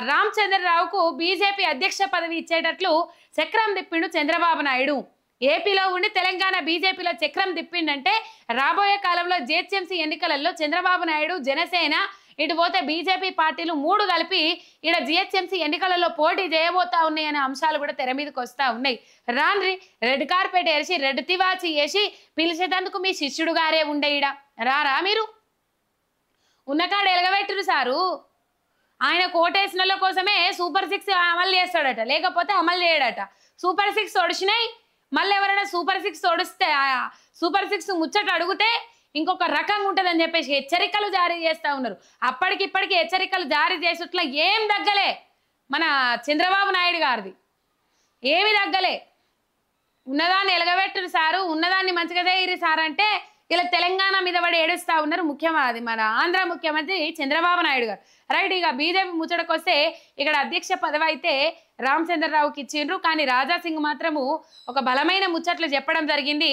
రామచంద్రరావుకు బీజేపీ అధ్యక్ష పదవి ఇచ్చేటట్లు చక్రం తిప్పిండు చంద్రబాబు నాయుడు. ఏపీలో ఉండి తెలంగాణ బీజేపీలో చక్రం తిప్పిండంటే రాబోయే కాలంలో జిహెచ్ఎంసీ ఎన్నికలలో చంద్రబాబు నాయుడు జనసేన ఇటు పోతే బీజేపీ పార్టీలు మూడు కలిపి ఇక్కడ జిహెచ్ఎంసీ ఎన్నికలలో పోటీ చేయబోతా ఉన్నాయనే అంశాలు కూడా తెర మీదకి వస్తూ ఉన్నాయి. రాన్రి రెడ్ కార్పెట్ వేసి రెడ్ తివాచి వేసి పిలిచేటందుకు మీ శిష్యుడు గారే ఉండే ఈడ రారా మీరు ఉన్నకాడ ఎలగబెట్టురు సారు. ఆయన కోటేసినల కోసమే సూపర్ 6 అమలు చేస్తాడట, లేకపోతే అమలు చేయడట. సూపర్ 6 ఒడిచినాయి. మళ్ళీ ఎవరైనా సూపర్ 6 ఒడిస్తే సూపర్ 6 ముచ్చట అడిగితే ఇంకొక రకంగా ఉంటుందని చెప్పేసి హెచ్చరికలు జారీ చేస్తూ ఉన్నారు. అప్పటికిప్పటికీ హెచ్చరికలు జారీ చేసేట్లా ఏం తగ్గలే మన చంద్రబాబు నాయుడు గారిది, ఏమి తగ్గలే. ఉన్నదాన్ని ఎలగబెట్టురు సారు, ఉన్నదాన్ని మంచిగా చేయరు సార్ అంటే ఇలా తెలంగాణ మీద పడి ఏడుస్తూ ఉన్నారు. ముఖ్యమంత్రి మన ఆంధ్ర ముఖ్యమంత్రి చంద్రబాబు నాయుడు గారు. రైట్, ఇక బీజేపీ ముచ్చటకు వస్తే ఇక్కడ అధ్యక్ష పదవి అయితే రామచంద్రరావుకి ఇచ్చిండ్రు. కానీ రాజాసింగ్ మాత్రము ఒక బలమైన ముచ్చట్లు చెప్పడం జరిగింది.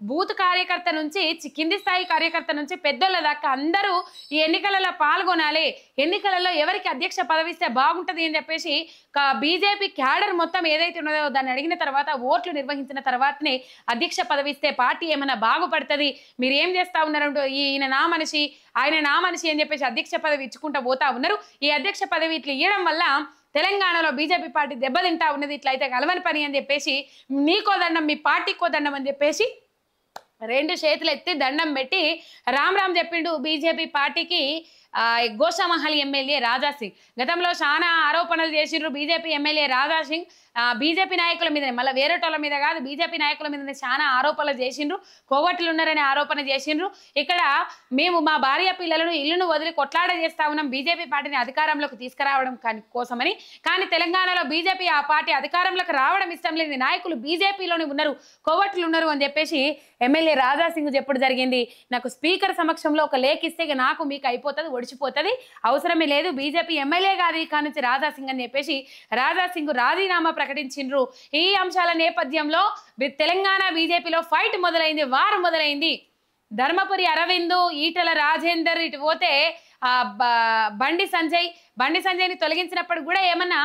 బూత్ కార్యకర్త నుంచి కింది స్థాయి కార్యకర్త నుంచి పెద్దోళ్ళ దాకా అందరూ ఈ ఎన్నికలలో పాల్గొనాలి, ఎన్నికలలో ఎవరికి అధ్యక్ష పదవి ఇస్తే బాగుంటుంది అని చెప్పేసి బీజేపీ క్యాడర్ మొత్తం ఏదైతే ఉన్నదో దాన్ని అడిగిన తర్వాత ఓట్లు నిర్వహించిన తర్వాతనే అధ్యక్ష పదవి ఇస్తే పార్టీ ఏమైనా బాగుపడుతుంది, మీరు ఏం చేస్తా ఉన్నారంటూ ఈయన నా మనిషి ఆయన నా మనిషి అని చెప్పేసి అధ్యక్ష పదవి ఇచ్చుకుంటూ పోతా ఉన్నారు. ఈ అధ్యక్ష పదవి ఇట్లా ఇవ్వడం వల్ల తెలంగాణలో బీజేపీ పార్టీ దెబ్బతింటా ఉన్నది. ఇట్లయితే కలవని పని అని చెప్పేసి నీకో దండం మీ పార్టీకో దండం అని చెప్పేసి రెండు చేతులు ఎత్తి దండం పెట్టి రామ్ చెప్పిండు బీజేపీ పార్టీకి గోషామహల్ ఎమ్మెల్యే రాజాసింగ్. గతంలో చాలా ఆరోపణలు చేసిండ్రు బీజేపీ ఎమ్మెల్యే రాజాసింగ్. బీజేపీ నాయకుల మీదనే, మళ్ళీ వేరేటోళ్ళ మీద కాదు, బీజేపీ నాయకుల మీదనే చాలా ఆరోపణలు చేసిండ్రు. కోవట్లు ఉన్నారని ఆరోపణ చేసిండ్రు. ఇక్కడ మేము మా భార్య పిల్లలను ఇల్లును వదిలి కొట్లాడ చేస్తా ఉన్నాం బీజేపీ పార్టీని అధికారంలోకి తీసుకురావడం కోసమని. కానీ తెలంగాణలో బీజేపీ ఆ పార్టీ అధికారంలోకి రావడం ఇష్టం లేని నాయకులు బీజేపీలోనే ఉన్నారు, కోవట్లు ఉన్నారు అని చెప్పేసి ఎమ్మెల్యే రాజాసింగ్ చెప్పడం జరిగింది. నాకు స్పీకర్ సమక్షంలో ఒక లేఖ ఇస్తే నాకు మీకు అయిపోతుంది, ఒడిచిపోతుంది, అవసరమే లేదు, బీజేపీ ఎమ్మెల్యే కాదు ఇక నుంచి రాజాసింగ్ అని చెప్పేసి రాజాసింగ్ రాజీనామా ప్రకటించిండ్రు. ఈ అంశాల నేపథ్యంలో తెలంగాణ బీజేపీలో ఫైట్ మొదలైంది, వార్ మొదలైంది. ధర్మపురి అరవింద్, ఈటల రాజేందర్, ఇటు పోతే బండి సంజయ్ని తొలగించినప్పుడు కూడా ఏమన్నా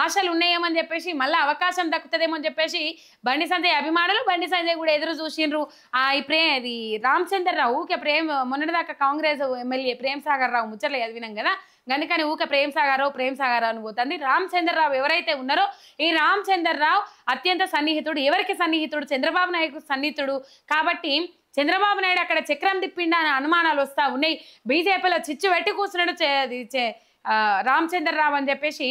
ఆశలు ఉన్నాయేమని చెప్పేసి మళ్ళీ అవకాశం దక్కుతుందేమో అని చెప్పేసి బండి సంజయ్ అభిమానులు బండి సంజయ్ కూడా ఎదురు చూసిండ్రు. ఇది రామచంద్రరావు ఊకే మొన్నటిదాకా కాంగ్రెస్ ఎమ్మెల్యే ప్రేమ్ సాగర్ రావు ముచ్చట్లు చదివినాం కదా, అందుకని ఊకే ప్రేమ్ సాగర్ రావు అని పోతుంది. రామచంద్రరావు ఎవరైతే ఉన్నారో ఈ రామచంద్రరావు అత్యంత సన్నిహితుడు. ఎవరికి సన్నిహితుడు? చంద్రబాబు నాయుడు సన్నిహితుడు. కాబట్టి చంద్రబాబు నాయుడు అక్కడ చక్రం తిప్పిండా అనే అనుమానాలు వస్తూ ఉన్నాయి. బీజేపీలో చిచ్చు పెట్టి కూర్చున్నాడు రామచంద్రరావు అని చెప్పేసి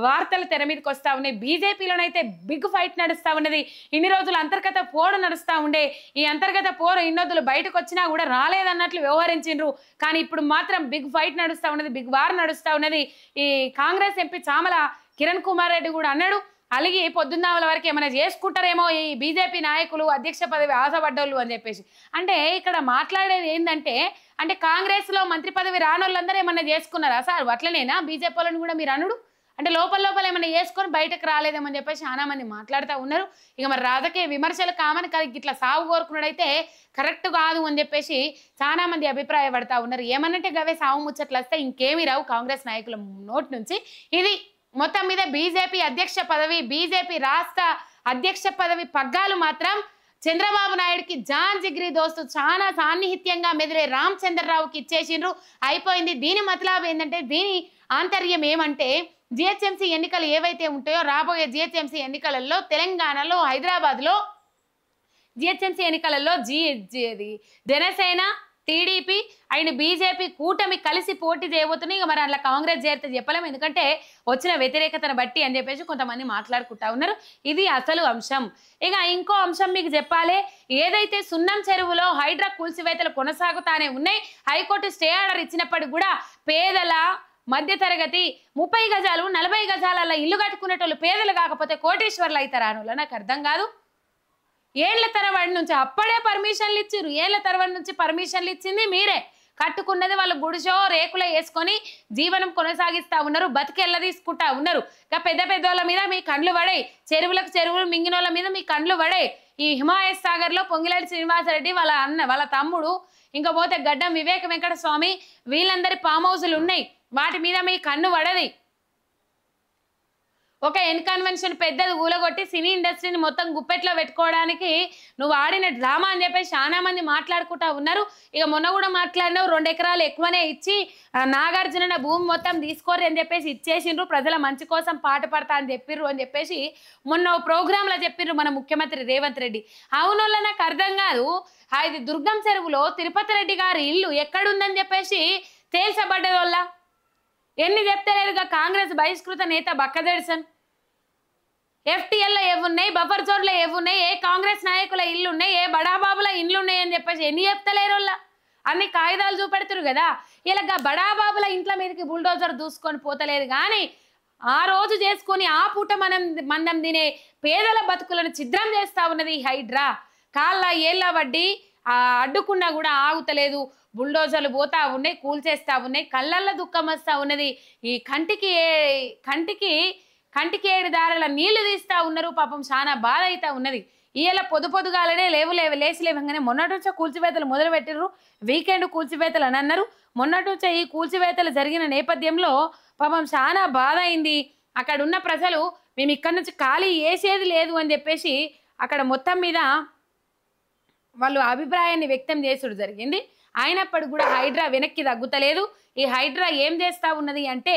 వార్తలు తెర మీదకి వస్తూ ఉన్నాయి. బీజేపీలోనైతే బిగ్ ఫైట్ నడుస్తూ ఉన్నది. ఇన్ని రోజులు అంతర్గత పోరు నడుస్తూ ఉండే, ఈ అంతర్గత పోరు ఇన్నొద్దులు బయటకు వచ్చినా కూడా రాలేదన్నట్లు వ్యవహరించిండ్రు. కానీ ఇప్పుడు మాత్రం బిగ్ ఫైట్ నడుస్తూ ఉన్నది, బిగ్ వార్ నడుస్తూ ఉన్నది. ఈ కాంగ్రెస్ ఎంపీ చామల కిరణ్ కుమార్ రెడ్డి కూడా అన్నాడు, అలిగి పొద్దున్నాల వరకు ఏమైనా చేసుకుంటారేమో ఈ బీజేపీ నాయకులు అధ్యక్ష పదవి ఆశపడ్డోళ్ళు అని చెప్పేసి. అంటే ఇక్కడ మాట్లాడేది ఏంటంటే, అంటే కాంగ్రెస్లో మంత్రి పదవి రానోళ్ళందరూ ఏమన్నా చేసుకున్నారా సార్? అట్లనేనా బీజేపీ వాళ్ళని కూడా మీరు అనుడు? అంటే లోపల ఏమైనా చేసుకొని బయటకు రాలేదేమని చెప్పేసి చాలా మంది మాట్లాడుతూ ఉన్నారు. ఇక మరి రాజకీయ విమర్శలు కామని ఇట్లా సాగు కోరుకున్నాడైతే కరెక్ట్ కాదు అని చెప్పేసి చాలా మంది అభిప్రాయపడతా ఉన్నారు. ఏమనంటే గవే సాగు ముచ్చట్లు వస్తే ఇంకేమీ రావు కాంగ్రెస్ నాయకుల నోటి నుంచి. ఇది మొత్తం మీద బీజేపీ అధ్యక్ష పదవి, బీజేపీ రాష్ట్ర అధ్యక్ష పదవి పగ్గాలు మాత్రం చంద్రబాబు నాయుడుకి జాన్ జిగ్రీ దోస్తు చాలా సాన్నిహిత్యంగా మెదిలే రామచంద్రరావుకి ఇచ్చేసిండ్రు, అయిపోయింది. దీని మతలాభం ఏంటంటే, దీని ఆంతర్యం ఏమంటే జిహెచ్ఎంసీ ఎన్నికలు ఏవైతే ఉంటాయో రాబోయే జిహెచ్ఎంసీ ఎన్నికలలో తెలంగాణలో హైదరాబాద్లో జిహెచ్ఎంసీ ఎన్నికలలో జనసేన టీడీపీ అండ్ బీజేపీ కూటమి కలిసి పోటీ చేయబోతున్నాయి. ఇక మరి అట్లా కాంగ్రెస్ చేరితే చెప్పలేము, ఎందుకంటే వచ్చిన వ్యతిరేకతను బట్టి అని చెప్పేసి కొంతమంది మాట్లాడుకుంటా ఉన్నారు. ఇది అసలు అంశం. ఇక ఇంకో అంశం మీకు చెప్పాలి, ఏదైతే సున్నం చెరువులో హైడ్రా కూల్చివేతలు కొనసాగుతానే ఉన్నాయి. హైకోర్టు స్టే ఆర్డర్ ఇచ్చినప్పటికీ కూడా పేదల మధ్యతరగతి 30 గజాలు 40 గజాల ఇల్లు కట్టుకునేటోళ్ళు పేదలు కాకపోతే కోటీశ్వర్లు అవుతారా అనులో నాకు అర్థం కాదు. ఏళ్ల తరబడి నుంచి అప్పుడే పర్మిషన్లు ఇచ్చిర్రు, ఏళ్ల తరబడి నుంచి పర్మిషన్లు ఇచ్చింది మీరే. కట్టుకున్నది వాళ్ళు గుడిసో రేకులో వేసుకొని జీవనం కొనసాగిస్తా ఉన్నారు, బతికెళ్ళ తీసుకుంటా ఉన్నారు. ఇక పెద్ద పెద్దోళ్ళ మీద మీ కండ్లు పడాయి, చెరువులు మింగినోళ్ళ మీద మీ కండ్లు పడాయి. ఈ హిమాయత్ సాగర్ లో పొంగిలేటి శ్రీనివాసరెడ్డి వాళ్ళ అన్న వాళ్ళ తమ్ముడు, ఇంకా పోతే గడ్డం వివేక వెంకట స్వామి, వీళ్ళందరి ఫామ్ హౌజులు ఉన్నాయి, వాటి మీద మీ కన్ను పడది. ఒక ఎన్కన్వెన్షన్ పెద్దది ఊలగొట్టి సినీ ఇండస్ట్రీని మొత్తం గుప్పెట్లో పెట్టుకోవడానికి నువ్వు ఆడిన డ్రామా అని చెప్పి చాలా మంది మాట్లాడుకుంటా ఉన్నారు. ఇక మొన్న కూడా మాట్లాడినావు, 2 ఎకరాలు ఎక్కువనే ఇచ్చి నాగార్జున భూమి మొత్తం తీసుకోరు అని చెప్పేసి ఇచ్చేసిండ్రు, ప్రజల మంచి కోసం పాట పడతా అని చెప్పిర్రు అని చెప్పేసి మొన్న ప్రోగ్రాంలో చెప్పిర్రు మన ముఖ్యమంత్రి రేవంత్ రెడ్డి. అవునోళ్ళ నాకు అర్థం కాదు, ఇది దుర్గం చెరువులో తిరుపతి రెడ్డి గారి ఇల్లు ఎక్కడుందని చెప్పేసి తేల్చబడ్డదోళ్ళ. ఎన్ని చెప్తలేరుగా కాంగ్రెస్ బహిష్కృత నేత బక్కదెడ్సన్. ఎఫ్టీఎల్లో ఏవున్నాయి, బఫర్ జోన్లో ఏవున్నాయి, ఏ కాంగ్రెస్ నాయకుల ఇల్లు ఉన్నాయి, ఏ బడాబాబుల ఇండ్లు ఉన్నాయి అని చెప్పేసి ఎన్ని చెప్తలేరు వాళ్ళ. అన్ని కాగితాలు చూపెడుతురు కదా. ఇలా బడాబాబుల ఇంట్ల మీదకి బుల్డోజర్ దూసుకొని పోతలేదు కానీ ఆ రోజు చేసుకొని ఆ పూట మందం తినే పేదల బతుకులను ఛిద్రం చేస్తా ఉన్నది ఈ హైడ్రా. కాళ్ళ ఏళ్ళ వడ్డీ అడ్డుకున్నా కూడా ఆగుతలేదు, బుల్డోజర్లు పోతా ఉన్నాయి, కూల్చేస్తా ఉన్నాయి, కళ్ళల్లో దుఃఖం వస్తా ఉన్నది. ఈ కంటికి 7 దారుల నీళ్లు తీస్తా ఉన్నారు. పాపం చాలా బాధ అవుతా ఉన్నది. ఇలా పొద్దుగాలనే లేచి లేవగానే మొన్నటి నుంచే కూల్చివేతలు మొదలు పెట్టిర్రు, వీకెండ్ కూల్చివేతలు అని అన్నారు. మొన్నటి నుంచే ఈ కూల్చివేతలు జరిగిన నేపథ్యంలో పాపం చాలా బాధ అయింది. అక్కడ ఉన్న ప్రజలు మేము ఇక్కడి నుంచి ఖాళీ చేసేది లేదు అని చెప్పేసి అక్కడ మొత్తం మీద వాళ్ళు అభిప్రాయాన్ని వ్యక్తం చేసుడు జరిగింది. అయినప్పటికీ కూడా హైడ్రా వెనక్కి తగ్గుతలేదు. ఈ హైడ్రా ఏం చేస్తా ఉన్నది అంటే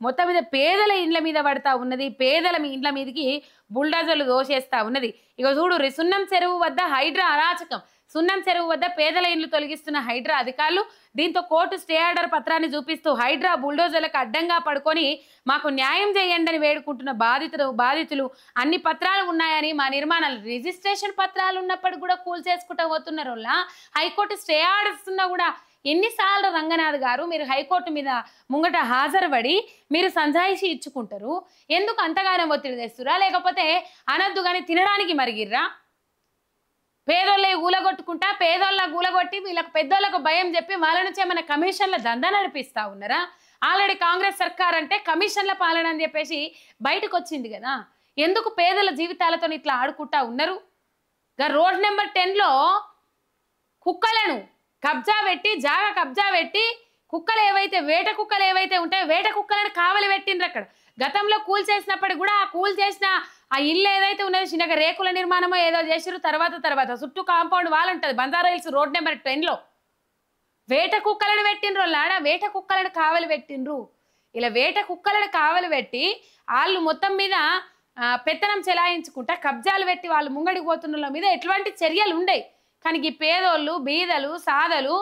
మొత్తం మీద పేదల ఇండ్ల మీద పడతా ఉన్నది, పేదల ఇండ్ల మీదకి బుల్డోజర్లు దోసేస్తా ఉన్నది. ఇక చూడు, సున్నం చెరువు వద్ద హైడ్రా అరాచకం. సున్నం చెరువు వద్ద పేదల ఇండ్లు తొలగిస్తున్న హైడ్రా అధికారులు. దీంతో కోర్టు స్టే ఆర్డర్ పత్రాన్ని చూపిస్తూ హైడ్రా బుల్డోజర్లకు అడ్డంగా పడుకొని మాకు న్యాయం చేయండి అని వేడుకుంటున్న బాధితులు అన్ని పత్రాలు ఉన్నాయని, మా నిర్మాణాలు రిజిస్ట్రేషన్ పత్రాలు ఉన్నప్పటికీ కూడా కూల్చేసుకుంటూ పోతున్నారు. హైకోర్టు స్టే ఆర్డర్స్ ఉన్నా కూడా ఎన్నిసార్లు రంగనాథ్ గారు మీరు హైకోర్టు మీద ముంగట హాజరుపడి మీరు సంజాయిషి ఇచ్చుకుంటారు? ఎందుకు అంతగానం ఒత్తిడి తెస్తురా? లేకపోతే అనొద్దు కానీ తినడానికి మరిగిర్రా? పేదోళ్ళే గూలగొట్టుకుంటా, పేదోళ్ళ గూలగొట్టి వీళ్ళకి పెద్దోళ్ళకు భయం చెప్పి వాళ్ళ నుంచి ఏమైనా కమిషన్ల దందా నడిపిస్తా ఉన్నారా? ఆల్రెడీ కాంగ్రెస్ సర్కార్ అంటే కమిషన్ల పాలన అని చెప్పేసి బయటకు వచ్చింది కదా. ఎందుకు పేదల జీవితాలతో ఇట్లా ఆడుకుంటా ఉన్నారు? రోడ్ నెంబర్ 10లో కుక్కలను కబ్జా పెట్టి కుక్కలు ఏవైతే వేట కుక్కలు ఏవైతే ఉంటాయో వేట కుక్కలను కావలి పెట్టిండ్రు. అక్కడ గతంలో కూల్ చేసినప్పటికి కూడా ఆ కూల్ చేసిన ఆ ఇల్లు ఏదైతే ఉన్నదో చిన్నగా రేకుల నిర్మాణమో ఏదో చేసిరు. తర్వాత చుట్టూ కాంపౌండ్ వాల్ ఉంటుంది బంజారా హిల్స్ రోడ్ నెంబర్ 10లో. వేట కుక్కలను పెట్టిండ్రు లాడ, వేట కుక్కలను కావలి పెట్టిండ్రు. ఇలా వేట కుక్కలను కావలి పెట్టి వాళ్ళు మొత్తం మీద పెత్తనం చెలాయించుకుంటా కబ్జాలు పెట్టి వాళ్ళు ముంగడికి పోతున్న మీద ఎటువంటి చర్యలు ఉండేవి. కానీ ఈ పేదోళ్ళు బీదలు సాదలు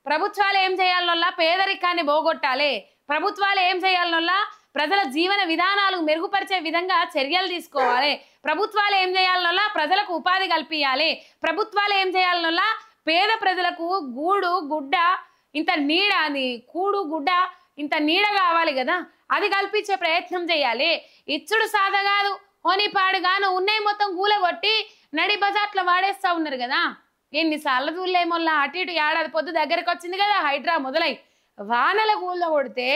ప్రభుత్వాలు ఏం చేయాలనోళ్ళ పేదరికాన్ని పోగొట్టాలి, ప్రభుత్వాలు ఏం చేయాలనోళ్ళ ప్రజల జీవన విధానాలు మెరుగుపరిచే విధంగా చర్యలు తీసుకోవాలి, ప్రభుత్వాలు ఏం చేయాలనోళ్ళ ప్రజలకు ఉపాధి కల్పించాలి, ప్రభుత్వాలు ఏం చేయాలనోళ్ళ పేద ప్రజలకు గుడ్డ ఇంత నీడ, అది కూడు గుడ్డ ఇంత నీడ కావాలి కదా, అది కల్పించే ప్రయత్నం చేయాలి. ఇచ్చుడు సాధ కాదు, ఓనిపాడుగాను ఉన్నాయి మొత్తం గూలగొట్టి నడి బజార్లో వాడేస్తా ఉన్నారు కదా. ఎన్నిసార్లు చూడలేమోల్లా అటు ఇటు ఏడాది పొద్దు దగ్గరకు వచ్చింది కదా హైడ్రా మొదలై. వానల గూళ్ళ కొడితే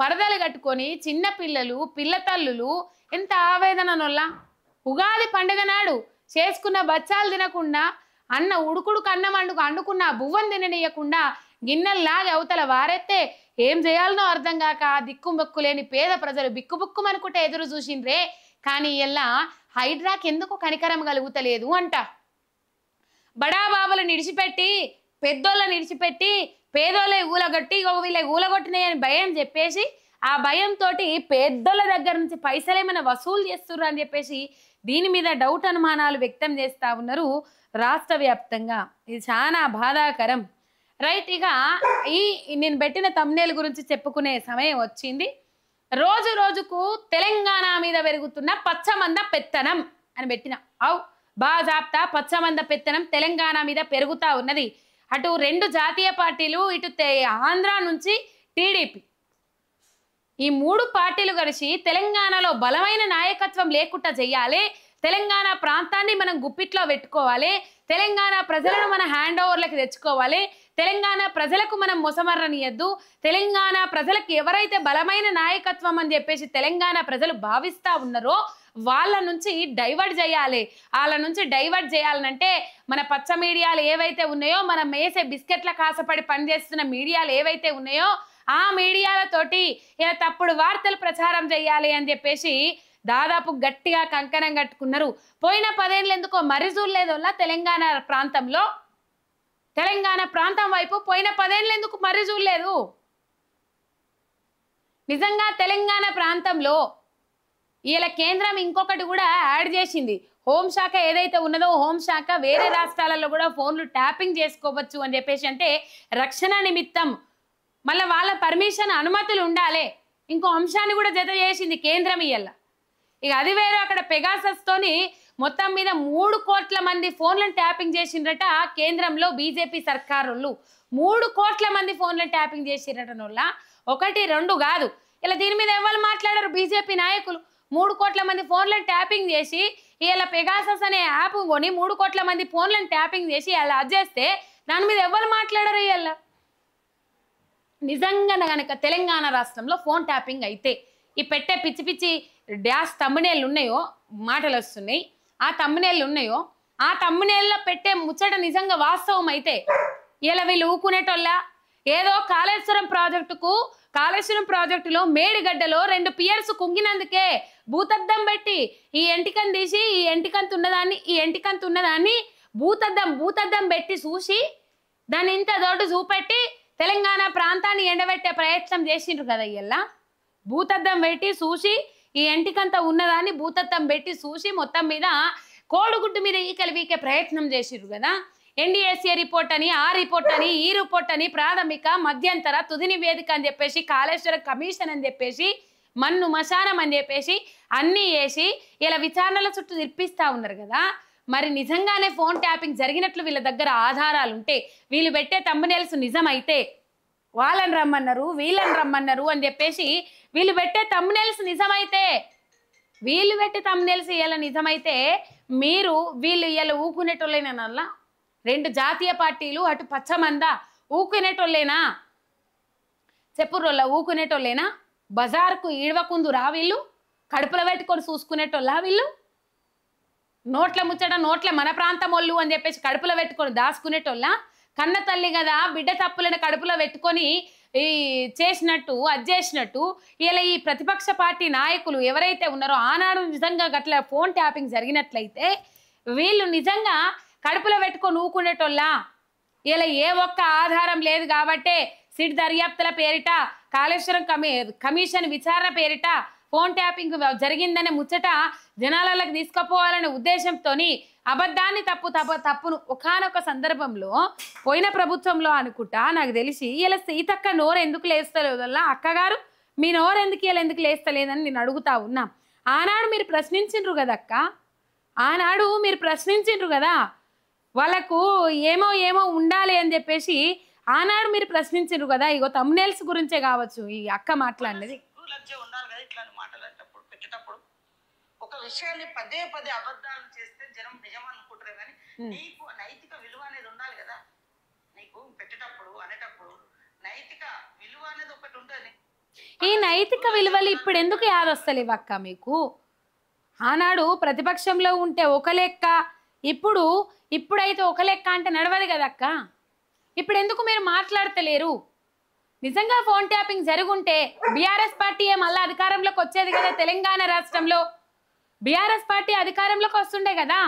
పరదలు కట్టుకొని చిన్న పిల్లలు పిల్ల తల్లులు ఎంత ఆవేదననొల్లా. ఉగాది పండుగ నాడు చేసుకున్న బచ్చాలు తినకుండా ఉడుకుడు కన్నం అండుకున్న బువ్వను తిననీయకుండా గిన్నెల్లాగి అవతల వారెత్తే ఏం చేయాలనో అర్థం కాక దిక్కుమొక్కు లేని పేద ప్రజలు బిక్కుబుక్కుమనుకుంటే ఎదురు చూసిండ్రే. కానీ ఇలా హైడ్రాకి ఎందుకు కనికరం కలుగుతలేదు అంట. బడాబాబులను ఇడిచిపెట్టి పెద్దోళ్ళని ఇడిచిపెట్టి పేదోళ్ళ ఊలగొట్టి వీళ్ళ ఊలగొట్టినాయని భయం చెప్పేసి ఆ భయంతో పెద్దోళ్ళ దగ్గర నుంచి పైసలు ఏమైనా వసూలు చేస్తున్నారు అని చెప్పేసి దీని మీద డౌట్ అనుమానాలు వ్యక్తం చేస్తూ ఉన్నారు రాష్ట్ర వ్యాప్తంగా. ఇది చాలా బాధాకరం. రైట్, ఇక నేను పెట్టిన తమ్నేల్ గురించి చెప్పుకునే సమయం వచ్చింది. రోజు రోజుకు తెలంగాణ మీద పెరుగుతున్న పచ్చమంద పెత్తనం అని పెట్టిన. బాజాప్తా పచ్చమంద పెత్తనం తెలంగాణ మీద పెరుగుతూ ఉన్నది. అటు 2 జాతీయ పార్టీలు, ఇటు ఆంధ్ర నుంచి టీడీపీ, ఈ 3 పార్టీలు కలిసి తెలంగాణలో బలమైన నాయకత్వం లేకుండా చెయ్యాలి, తెలంగాణ ప్రాంతాన్ని మనం గుప్పిట్లో పెట్టుకోవాలి, తెలంగాణ ప్రజలను మన హ్యాండ్ ఓవర్లకు తెచ్చుకోవాలి, తెలంగాణ ప్రజలకు మనం మొసమర్రనియద్దు, తెలంగాణ ప్రజలకు ఎవరైతే బలమైన నాయకత్వం అని చెప్పేసి తెలంగాణ ప్రజలు భావిస్తూ ఉన్నారో వాళ్ళ నుంచి డైవర్ట్ చేయాలి. వాళ్ళ నుంచి డైవర్ట్ చేయాలనంటే మన పచ్చ మీడియాలు ఏవైతే ఉన్నాయో, మనం వేసే బిస్కెట్ల కాసపడి పనిచేస్తున్న మీడియాలు ఏవైతే ఉన్నాయో ఆ మీడియాలతోటి ఇలా తప్పుడు వార్తలు ప్రచారం చేయాలి అని చెప్పేసి దాదాపు గట్టిగా కంకణం కట్టుకున్నారు. పోయిన 10 ఏళ్ళు ఎందుకో మరి చూడలేదోలా తెలంగాణ ప్రాంతంలో, తెలంగాణ ప్రాంతం వైపు పోయిన 10 ఏళ్ళు ఎందుకు మరి చూడలేదు? నిజంగా తెలంగాణ ప్రాంతంలో ఇలా కేంద్రం ఇంకొకటి కూడా యాడ్ చేసింది. హోంశాఖ ఏదైతే ఉన్నదో హోంశాఖ వేరే రాష్ట్రాలలో కూడా ఫోన్లు ట్యాపింగ్ చేసుకోవచ్చు అని చెప్పేసి, అంటే రక్షణ నిమిత్తం మళ్ళీ వాళ్ళ పర్మిషన్ అనుమతులు ఉండాలి. ఇంకో అంశాన్ని కూడా జత చేసింది కేంద్రం ఇయ్యాల. ఇక అది వేరే, అక్కడ పెగాసస్తోని మొత్తం మీద 3 కోట్ల మంది ఫోన్లను ట్యాపింగ్ చేసిండ్రట కేంద్రంలో బీజేపీ సర్కారులు. 3 కోట్ల మంది ఫోన్లను ట్యాపింగ్ చేసిండ్రట. 1, 2 కాదు. ఇలా దీని మీద ఎవరు మాట్లాడారు? బీజేపీ నాయకులు 3 కోట్ల మంది ఫోన్లను ట్యాపింగ్ చేసి ఇలా పెగాసస్ అనే యాప్ కొని 3 కోట్ల మంది ఫోన్లను ట్యాపింగ్ చేసి అలా చేస్తే దాని మీద ఎవరు మాట్లాడారు? ఇలా నిజంగా కనుక తెలంగాణ రాష్ట్రంలో ఫోన్ ట్యాపింగ్ అయితే ఈ పెట్టే పిచ్చి పిచ్చి డాష్ తమ్మునేళ్ళు ఉన్నాయో, మాటలు వస్తున్నాయి, ఆ తమ్మునేళ్ళు ఉన్నాయో ఆ తమ్మునేళ్ళలో పెట్టే ముచ్చట నిజంగా వాస్తవం అయితే ఇలా వీళ్ళు ఊకునేటోళ్ళ ఏదో కాళేశ్వరం ప్రాజెక్టులో మేడిగడ్డలో 2 పియర్స్ కుంగినందుకే భూతద్దం పెట్టి ఈ ఎంటికను తీసి ఈ ఎంటికంత ఉన్నదాన్ని భూతద్దం పెట్టి చూసి దాన్ని ఇంత దొడ్డు చూపెట్టి తెలంగాణ ప్రాంతాన్ని ఎండబెట్టే ప్రయత్నం చేసిండ్రు కదా. ఇలా భూతద్దం పెట్టి చూసి ఈ ఎంటికంత ఉన్నదాన్ని భూతద్దం పెట్టి చూసి మొత్తం మీద కోడిగుడ్డు మీద ఈకలు వీకే ప్రయత్నం చేసిండ్రు కదా. ఎన్డీఎస్ఏ రిపోర్ట్ అని, ఆ రిపోర్ట్ అని, ఈ రిపోర్ట్ అని, ప్రాథమిక మధ్యంతర తుది నివేదిక అని చెప్పేసి, కాళేశ్వర కమిషన్ అని చెప్పేసి, మన్ను మశానం అని చెప్పేసి అన్నీ వేసి ఇలా విచారణల చుట్టూ తిప్పిస్తూ ఉన్నారు కదా. మరి నిజంగానే ఫోన్ ట్యాపింగ్ జరిగినట్లు వీళ్ళ దగ్గర ఆధారాలు ఉంటే, వీళ్ళు పెట్టే థంబ్నెయిల్స్ నిజమైతే, వాళ్ళని రమ్మన్నారు వీళ్ళని రమ్మన్నారు అని చెప్పేసి వీళ్ళు పెట్టే థంబ్నెయిల్స్ నిజమైతే, వీళ్ళు పెట్టే థంబ్నెయిల్స్ ఇలా నిజమైతే వీళ్ళు ఇలా ఊకునేటోళ్ళేనా? 2 జాతీయ పార్టీలు అటు పచ్చమంద ఊకునేటోళ్ళేనా? చెప్పురోళ్ళ ఊకునేటోళ్ళేనా? బజార్కు ఈడవకుందు రా వీళ్ళు, కడుపులో పెట్టుకొని చూసుకునేటోళ్ళ వీళ్ళు, నోట్ల ముచ్చట నోట్ల మన ప్రాంతం వాళ్ళు అని చెప్పేసి కడుపులో పెట్టుకొని దాచుకునేటోళ్ళ? కన్న తల్లి కదా బిడ్డ తప్పులను కడుపులో పెట్టుకొని చేసినట్టు ఇలా ఈ ప్రతిపక్ష పార్టీ నాయకులు ఎవరైతే ఉన్నారో ఆనాడు నిజంగా గట్ల ఫోన్ ట్యాపింగ్ జరిగినట్లయితే వీళ్ళు నిజంగా కడుపులో పెట్టుకొని ఊకునేటోళ్ళ? ఇలా ఏ ఒక్క ఆధారం లేదు కాబట్టే సిట్ దర్యాప్తుల పేరిట, కాళేశ్వరం కమిషన్ విచారణ పేరిట ఫోన్ ట్యాపింగ్ జరిగిందనే ముచ్చట జనాలకు తీసుకుపోవాలనే ఉద్దేశంతో అబద్ధాన్ని తప్పును ఒకానొక సందర్భంలో పోయిన ప్రభుత్వంలో అనుకుంటా నాకు తెలిసి ఇలా సీతక్క నోరు ఎందుకు లేస్తలేదల్లా, అక్కగారు మీ నోరు ఎందుకు లేస్తలేదని నేను అడుగుతా ఉన్నా. ఆనాడు మీరు ప్రశ్నించిండ్రు కదక్క, ఆనాడు మీరు ప్రశ్నించిండ్రు కదా, వాళ్ళకు ఏమో ఉండాలి అని చెప్పేసి ఆనాడు మీరు ప్రశ్నించిండ్రు కదా. ఇగో థంబ్నెయిల్స్ గురించే కావచ్చు ఈ అక్క మాట్లాడినది. ఒక విషయాన్ని పదే అబద్ధాలు చేస్తే జనం నిజం అనుకుంటారు, కానీ నీకు నైతిక విలువ అనేది ఉండాలి కదా. నీకు పెట్టేటప్పుడు అనేటప్పుడు నైతిక విలువ అనేది ఒకటి ఉంటుంది. ఈ నైతిక విలువలు ఇప్పుడు ఎందుకు యాదొస్తలేవు అక్క మీకు? ఆనాడు ప్రతిపక్షంలో ఉంటే ఒక లెక్క, ఇప్పుడైతే ఒక లెక్క అంటే నడవదు కదక్క. ఇప్పుడు ఎందుకు మీరు మాట్లాడతలేరు? నిజంగా ఫోన్ ట్యాపింగ్ జరుగుంటే బీఆర్ఎస్ పార్టీ మళ్ళీ అధికారంలోకి వచ్చేది కదా. తెలంగాణ రాష్ట్రంలో బీఆర్ఎస్ పార్టీ అధికారంలోకి వస్తుండే కదా.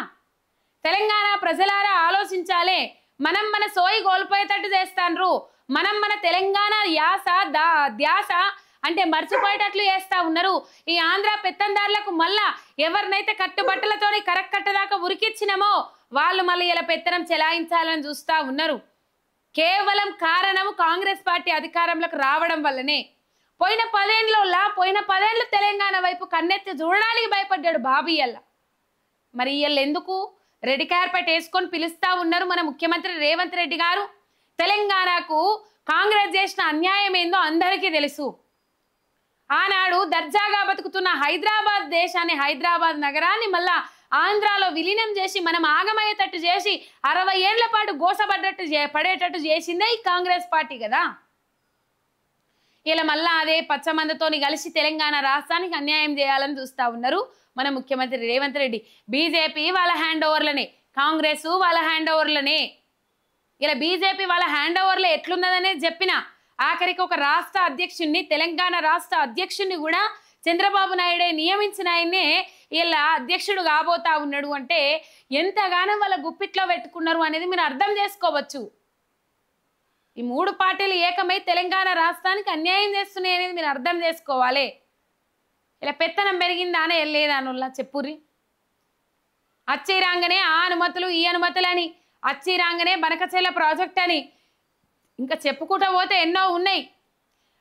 తెలంగాణ ప్రజలారా ఆలోచించాలి. మనం మన సోయి కోల్పోయేటట్టు చేస్తాండ్రు. మనం మన తెలంగాణ యాస ధ్యాస అంటే మర్చిపోయేటట్లు చేస్తా ఉన్నారు. ఈ ఆంధ్ర పెత్తందారులకు మళ్ళా ఎవరినైతే కట్టుబట్టలతోని కరక్కట్టదాకా ఉరికిచ్చినామో వాళ్ళు మళ్ళీ ఇలా పెత్తనం చెలాయించాలని చూస్తా ఉన్నారు. కేవలం కారణము కాంగ్రెస్ పార్టీ అధికారంలోకి రావడం వల్లనే. పోయిన 10 ఏళ్ళు తెలంగాణ వైపు కన్నెత్తి చూడడానికి భయపడ్డాడు బాబు. మరి ఇయ్యాల ఎందుకు రెడ్ కార్పెట్ వేసుకొని పిలుస్తా ఉన్నారు మన ముఖ్యమంత్రి రేవంత్ రెడ్డి గారు? తెలంగాణకు కాంగ్రెస్ చేసిన అన్యాయం ఏందో అందరికీ తెలుసు. ఆనాడు దర్జాగా బతుకుతున్న హైదరాబాద్ దేశాన్ని, హైదరాబాద్ నగరాన్ని మళ్ళా ఆంధ్రాలో విలీనం చేసి మనం ఆగమయ్యేటట్టు చేసి 60 ఏళ్ల పాటు పడేటట్టు చేసిందే ఈ కాంగ్రెస్ పార్టీ కదా. ఇలా మళ్ళా అదే పచ్చమందతోని కలిసి తెలంగాణ రాష్ట్రానికి అన్యాయం చేయాలని చూస్తా ఉన్నారు మన ముఖ్యమంత్రి రేవంత్ రెడ్డి. బీజేపీ వాళ్ళ హ్యాండ్ ఓవర్లనే, కాంగ్రెస్ వాళ్ళ హ్యాండ్ ఓవర్లనే. ఇలా బీజేపీ వాళ్ళ హ్యాండ్ ఓవర్లో ఎట్లున్నదనేది చెప్పిన ఆఖరికి ఒక రాష్ట్ర అధ్యక్షుడిని, తెలంగాణ రాష్ట్ర అధ్యక్షుడిని కూడా చంద్రబాబు నాయుడే నియమించిన ఆయన్నే ఇలా అధ్యక్షుడు కాబోతా ఉన్నాడు అంటే ఎంతగానో వాళ్ళ గుప్పిట్లో పెట్టుకున్నారు అనేది మీరు అర్థం చేసుకోవచ్చు. ఈ 3 పార్టీలు ఏకమై తెలంగాణ రాష్ట్రానికి అన్యాయం చేస్తున్నాయి అనేది మీరు అర్థం చేసుకోవాలి. ఇలా పెత్తనం పెరిగిందానే వెళ్ళేదానుల్లా చెప్పుర్రి. అచ్చి రాగానే ఆ అనుమతులు ఈ అనుమతులు అని, అచ్చి రాగానే బనకచెల్ల ప్రాజెక్ట్ అని, ఇంకా చెప్పుకుంటూ పోతే ఎన్నో ఉన్నాయి.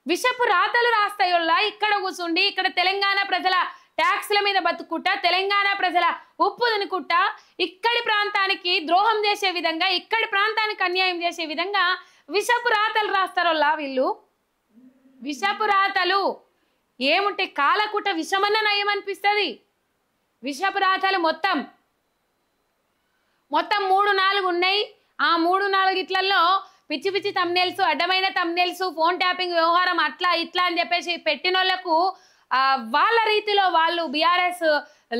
విషపు రాతలు రాస్తాయోల్లా ఇక్కడ కూర్చుండి ఇక్కడ తెలంగాణ ప్రజల ట్యాక్స్ల మీద బతుకుట్టా, తెలంగాణ ప్రజల ఉప్పు తినుకుంటా, ఇక్కడి ప్రాంతానికి ద్రోహం చేసే విధంగా, ఇక్కడి ప్రాంతానికి అన్యాయం చేసే విధంగా విషపు రాతలు రాస్తారోల్లా వీళ్ళు. విషపు రాతలు ఏముంటే కాలకుట విషమన్న నయమనిపిస్తుంది. విషపు రాతలు మొత్తం 3-4 ఉన్నాయి. ఆ 3-4 ఇట్లలో పిచ్చి పిచ్చి తమ్నెల్స్, అడ్డమైన తమ్నెల్స్, ఫోన్ ట్యాపింగ్ వ్యవహారం అట్లా ఇట్లా అని చెప్పేసి పెట్టిన వాళ్ళకు వాళ్ళ రీతిలో వాళ్ళు బీఆర్ఎస్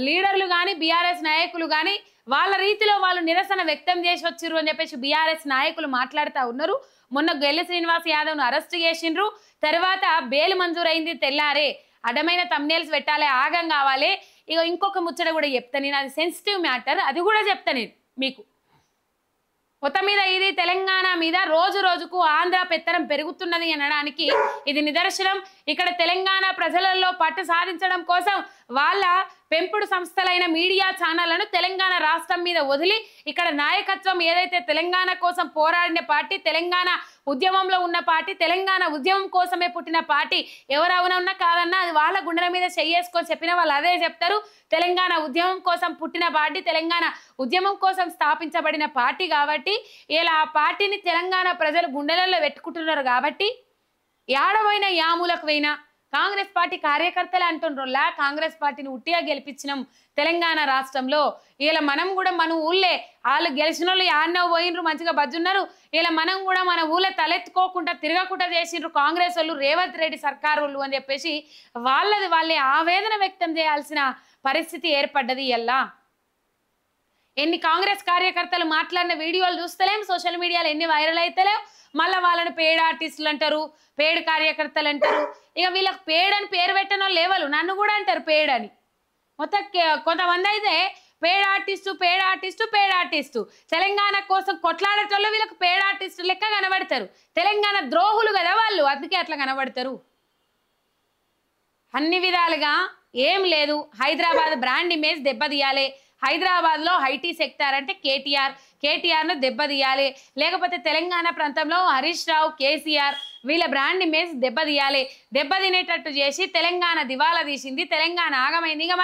లీడర్లు కానీ బీఆర్ఎస్ నాయకులు కానీ వాళ్ళ రీతిలో వాళ్ళు నిరసన వ్యక్తం చేసి వచ్చిర్రు అని చెప్పేసి బీఆర్ఎస్ నాయకులు మాట్లాడుతూ ఉన్నారు. మొన్న గెల్లి శ్రీనివాస్ యాదవ్ను అరెస్ట్ చేసిండ్రు. తర్వాత బెయిల్ మంజూరైంది. తెల్లారే అడ్డమైన తమ్నెల్స్ పెట్టాలి, ఆగం కావాలి. ఇక ఇంకొక ముచ్చట కూడా చెప్తాను నేను, అది సెన్సిటివ్ మ్యాటర్, అది కూడా చెప్తాను నేను మీకు. మొత్తం మీద ఇది తెలంగాణ మీద రోజు రోజుకు ఆంధ్ర పెత్తనం పెరుగుతున్నది అనడానికి ఇది నిదర్శనం. ఇక్కడ తెలంగాణ ప్రజలలో పట్టు సాధించడం కోసం వాళ్ళ పెంపుడు సంస్థలైన మీడియా ఛానళ్లను తెలంగాణ రాష్ట్రం మీద వదిలి ఇక్కడ నాయకత్వం ఏదైతే తెలంగాణ కోసం పోరాడిన పార్టీ, తెలంగాణ ఉద్యమంలో ఉన్న పార్టీ, తెలంగాణ ఉద్యమం కోసమే పుట్టిన పార్టీ, ఎవరవునన్నా కాదన్నా అది వాళ్ళ గుండెల మీద చెయ్యేసుకొని చెప్పిన వాళ్ళు అదే చెప్తారు. తెలంగాణ ఉద్యమం కోసం పుట్టిన పార్టీ, తెలంగాణ ఉద్యమం కోసం స్థాపించబడిన పార్టీ కాబట్టి ఇలా ఆ పార్టీని తెలంగాణ ప్రజలు గుండెలలో పెట్టుకుంటున్నారు కాబట్టి ఏడవైన యాములకు పోయినా కాంగ్రెస్ పార్టీ కార్యకర్తలే అంటుండ్రోల్లా కాంగ్రెస్ పార్టీని ఉట్టిగా గెలిపించినాం తెలంగాణ రాష్ట్రంలో. ఇలా మనం కూడా మన ఊళ్ళే వాళ్ళు గెలిచిన వాళ్ళు యాన్నో పోయినరు, మంచిగా బజ్జున్నారు. ఇలా మనం కూడా మన ఊళ్ళో తలెత్తుకోకుండా తిరగకుండా చేసిండ్రు కాంగ్రెస్ వాళ్ళు, రేవంత్ రెడ్డి సర్కారు వాళ్ళు అని చెప్పేసి వాళ్ళే ఆవేదన వ్యక్తం చేయాల్సిన పరిస్థితి ఏర్పడ్డది. ఇలా ఎన్ని కాంగ్రెస్ కార్యకర్తలు మాట్లాడిన వీడియోలు చూస్తలేం, సోషల్ మీడియాలో ఎన్ని వైరల్ అయితలేవు. మళ్ళీ వాళ్ళని పేడ్ ఆర్టిస్టులు అంటారు, పేడ్ కార్యకర్తలు అంటారు. ఇక వీళ్ళకి పేడ్ అని పేరు పెట్టిన వాళ్ళు లేవలు, నన్ను కూడా అంటారు పేడ్ అని. మొత్తం కొంతమంది అయితే పేడ్ ఆర్టిస్టు తెలంగాణ కోసం కొట్లాడేటోళ్ళు వీళ్ళకి పేడ్ ఆర్టిస్టు లెక్క కనబడతారు. తెలంగాణ ద్రోహులు కదా వాళ్ళు, అందుకే అట్లా కనబడతారు. అన్ని విధాలుగా ఏం లేదు, హైదరాబాద్ బ్రాండ్ ఇమేజ్ దెబ్బతీయాలి. హైదరాబాద్లో ఐటీ సెక్టార్ అంటే కేటీఆర్ను దెబ్బతీయాలి. లేకపోతే తెలంగాణ ప్రాంతంలో హరీష్ రావు, కేసీఆర్ వీళ్ళ బ్రాండ్ ఇమేజ్ దెబ్బతీయాలి. దెబ్బతినేటట్టు చేసి తెలంగాణ దివాలా తీసింది, తెలంగాణ ఆగమైంది. ఇక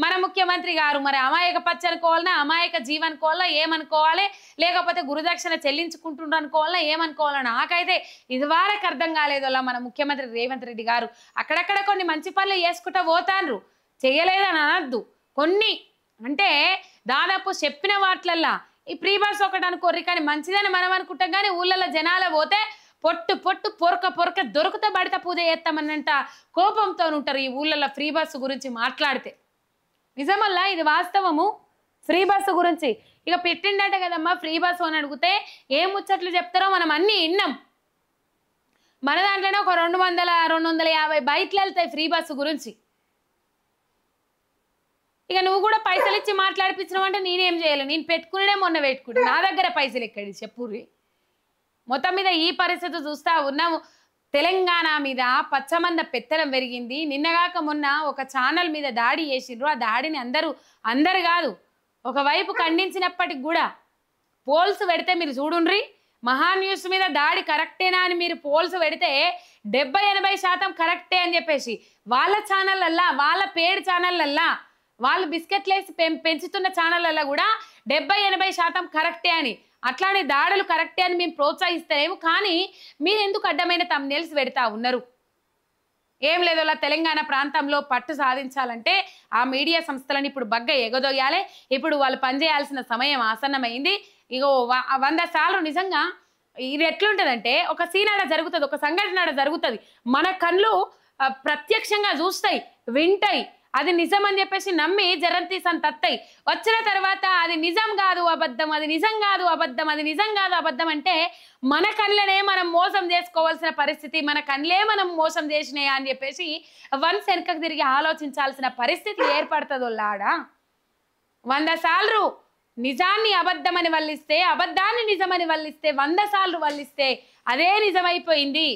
మన ముఖ్యమంత్రి గారు మరి అమాయక పచ్చ అనుకోవాలన్నా, అమాయక జీవనుకోవాలన్నా ఏమనుకోవాలి, లేకపోతే గురుదక్షిణ చెల్లించుకుంటుండ్రు అనుకోవాలన్నా ఏమనుకోవాలన్నా నాకైతే ఇదివరకు అర్థం కాలేదు. అలా మన ముఖ్యమంత్రి రేవంత్ రెడ్డి గారు అక్కడక్కడ కొన్ని మంచి పనులు చేసుకుంటూ పోతాండ్రు, చేయలేదని అనద్దు. కొన్ని అంటే దాదాపు చెప్పిన వాటిలల్లా ఈ ఫ్రీ బస్ ఒకటి అనుకోర్రి, కానీ మంచిదని మనం అనుకుంటాం. కానీ ఊళ్ళల్లో జనాలు పోతే పొట్టు పొరక దొరుకుతా బడిత పూజ చేస్తామన్నంత కోపంతో ఉంటారు ఈ ఊళ్ళల్లో ఫ్రీ బస్సు గురించి మాట్లాడితే. నిజమల్లా ఇది వాస్తవము. ఫ్రీ బస్సు గురించి ఇక పెట్టిండట కదమ్మా ఫ్రీ బస్సు అని అడిగితే ఏం ముచ్చట్లు చెప్తారో మనం అన్నీ విన్నాం. మన దాంట్లోనే ఒక 200-250 బైక్లు వెళ్తాయి ఫ్రీ బస్సు గురించి. ఇక నువ్వు కూడా పైసలు ఇచ్చి మాట్లాడిపించినావు అంటే నేనేం చేయాలి? నేను పెట్టుకునే మొన్న పెట్టుకుంటే నా దగ్గర పైసలు ఎక్కడి చెప్పుర్రి. మొత్తం మీద ఈ పరిస్థితి చూస్తా ఉన్నాము. తెలంగాణ మీద పచ్చమంద పెత్తనం పెరిగింది. నిన్నగాక మొన్న ఒక ఛానల్ మీద దాడి చేసిండ్రు. ఆ దాడిని అందరు కాదు ఒకవైపు ఖండించినప్పటికి కూడా పోల్స్ పెడితే మీరు చూడుండ్రి. మహాన్యూస్ మీద దాడి కరెక్టేనా అని మీరు పోల్స్ పెడితే 70-80% కరెక్టే అని చెప్పేసి వాళ్ళ ఛానళ్ళల్లా, వాళ్ళ పేడ్ ఛానళ్ళల్లా, వాళ్ళు బిస్కెట్లేసి పెంచుతున్న ఛానళ్ళల్లో కూడా 70-80% కరెక్టే అని, అట్లానే దాడులు కరెక్టే అని మేము ప్రోత్సహిస్తలేము. కానీ మీరు ఎందుకు అడ్డమైన థంబ్నెయిల్స్ పెడతా ఉన్నారు? ఏం లేదు, అలా తెలంగాణ ప్రాంతంలో పట్టు సాధించాలంటే ఆ మీడియా సంస్థలను ఇప్పుడు బగ్గ ఎగదొయ్యాలి. ఇప్పుడు వాళ్ళు పనిచేయాల్సిన సమయం ఆసన్నమైంది. ఇగో 100 సార్లు నిజంగా ఇది ఎట్లుంటుందంటే ఒక సీన్ ఆడ జరుగుతుంది, ఒక సంఘటన ఆడ జరుగుతుంది, మన కళ్ళు ప్రత్యక్షంగా చూస్తాయి, వింటాయి, అది నిజం అని చెప్పేసి నమ్మి జరంతీసని తత్తాయి. వచ్చిన తర్వాత అది నిజం కాదు అబద్ధం, అది నిజం కాదు అబద్ధం, అది నిజం కాదు అబద్ధం అంటే మన కళ్ళనే మనం మోసం చేసుకోవాల్సిన పరిస్థితి, మన కళ్ళే మనం మోసం చేసినాయా అని చెప్పేసి వన్స్ వెనకకు తిరిగి ఆలోచించాల్సిన పరిస్థితి ఏర్పడుతుందో లాడా. 100 సార్లు నిజాన్ని అబద్ధమని వల్లిస్తే, అబద్ధాన్ని నిజమని వల్లిస్తే, 100 సార్లు వల్లిస్తే అదే నిజమైపోయింది.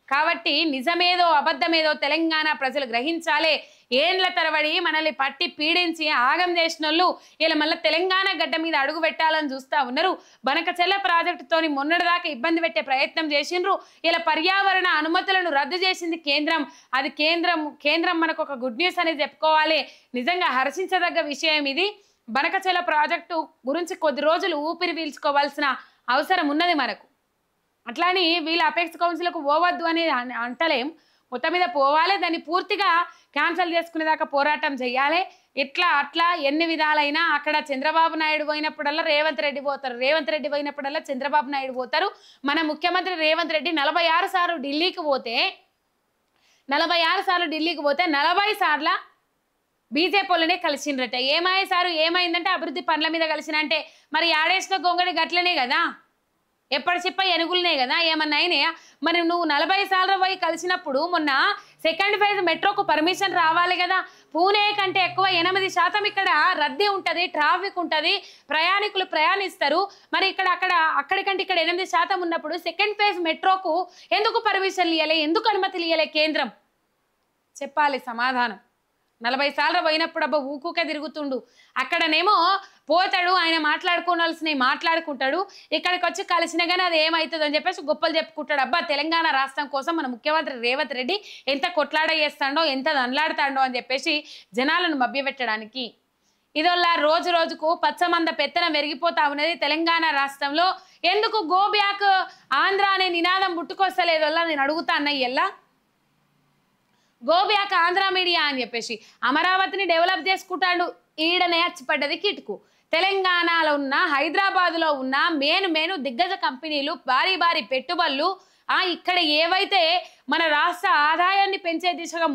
కాబట్టి నిజమేదో అబద్ధమేదో తెలంగాణ ప్రజలు గ్రహించాలి. ఏండ్ల తరబడి మనల్ని పట్టి పీడించి ఆగం చేసిన వాళ్ళు ఇలా మళ్ళీ తెలంగాణ గడ్డ మీద అడుగు పెట్టాలని చూస్తూ ఉన్నారు. బనకచెర్ల ప్రాజెక్టుతోని మొన్నటిదాకా ఇబ్బంది పెట్టే ప్రయత్నం చేసిండ్రు. ఇలా పర్యావరణ అనుమతులను రద్దు చేసింది కేంద్రం. అది కేంద్రం మనకు ఒక గుడ్ న్యూస్ అనేది చెప్పుకోవాలి. నిజంగా హర్షించదగ్గ విషయం ఇది. బనకచెర్ల ప్రాజెక్టు గురించి కొద్ది రోజులు ఊపిరి పీల్చుకోవాల్సిన అవసరం ఉన్నది మనకు. అట్లాని వీళ్ళ అపెక్స్ కౌన్సిల్కు పోవద్దు అనేది అంటలేం. మొత్తం మీద పోవాలి, దాన్ని పూర్తిగా క్యాన్సల్ చేసుకునేదాకా పోరాటం చేయాలి. అట్లా ఎన్ని విధాలైనా అక్కడ చంద్రబాబు నాయుడు పోయినప్పుడల్లా రేవంత్ రెడ్డి పోతారు, రేవంత్ రెడ్డి పోయినప్పుడల్లా చంద్రబాబు నాయుడు పోతారు. మన ముఖ్యమంత్రి రేవంత్ రెడ్డి 46 సార్లు ఢిల్లీకి పోతే 40 సార్ల బీజేపీ వాళ్ళనే కలిసిండ్రట. ఏమైందంటే అభివృద్ధి పనుల మీద కలిసిన అంటే మరి ఆడేసిన గొంగడి గట్లనే కదా, ఎప్పటి చెప్ప ఎనుగులనే కదా, ఏమన్నా అయినాయా? మరి నువ్వు 40 సార్లు పోయి కలిసినప్పుడు మొన్న సెకండ్ ఫేజ్ మెట్రోకు పర్మిషన్ రావాలి కదా. పూణే కంటే ఎక్కువ 8% ఇక్కడ రద్దీ ఉంటుంది, ట్రాఫిక్ ఉంటుంది, ప్రయాణికులు ప్రయాణిస్తారు. మరి అక్కడికంటే ఇక్కడ 8% ఉన్నప్పుడు సెకండ్ ఫేజ్ మెట్రోకు ఎందుకు పర్మిషన్లు ఇవ్వలే, ఎందుకు అనుమతులు ఇవ్వలే కేంద్రం? చెప్పాలి సమాధానం. 40 సార్లు పోయినప్పుడు అబ్బా ఊకుకే తిరుగుతుండు. అక్కడనేమో పోతాడు, ఆయన మాట్లాడుకోవాల్సినవి మాట్లాడుకుంటాడు, ఇక్కడికి వచ్చి కలిసిన కానీ అది ఏమవుతుంది అని చెప్పేసి గొప్పలు చెప్పుకుంటాడు. అబ్బా తెలంగాణ రాష్ట్రం కోసం మన ముఖ్యమంత్రి రేవంత్ రెడ్డి ఎంత కొట్లాడ చేస్తాడో, ఎంత దండ్లాడుతాడో అని చెప్పేసి జనాలను మభ్యపెట్టడానికి. ఇదొల్లా రోజు రోజుకు పచ్చమంద పెత్తనం పెరిగిపోతా ఉన్నది తెలంగాణ రాష్ట్రంలో. ఎందుకు గో బ్యాక్ ఆంధ్ర అనే నినాదం పుట్టుకొస్తలేదోల్లా నేను అడుగుతా అన్నయ్యల్లా. గో బ్యాక్ ఆంధ్ర మీడియా అని చెప్పేసి అమరావతిని డెవలప్ చేసుకుంటాడు. ఈడనే అచ్చిపడ్డది కిటుకు. తెలంగాణలో ఉన్న, హైదరాబాద్లో ఉన్న మేను దిగ్గజ కంపెనీలు, భారీ పెట్టుబడులు ఇక్కడ ఏవైతే మన రాష్ట్ర ఆదాయాన్ని పెంచే దిశగా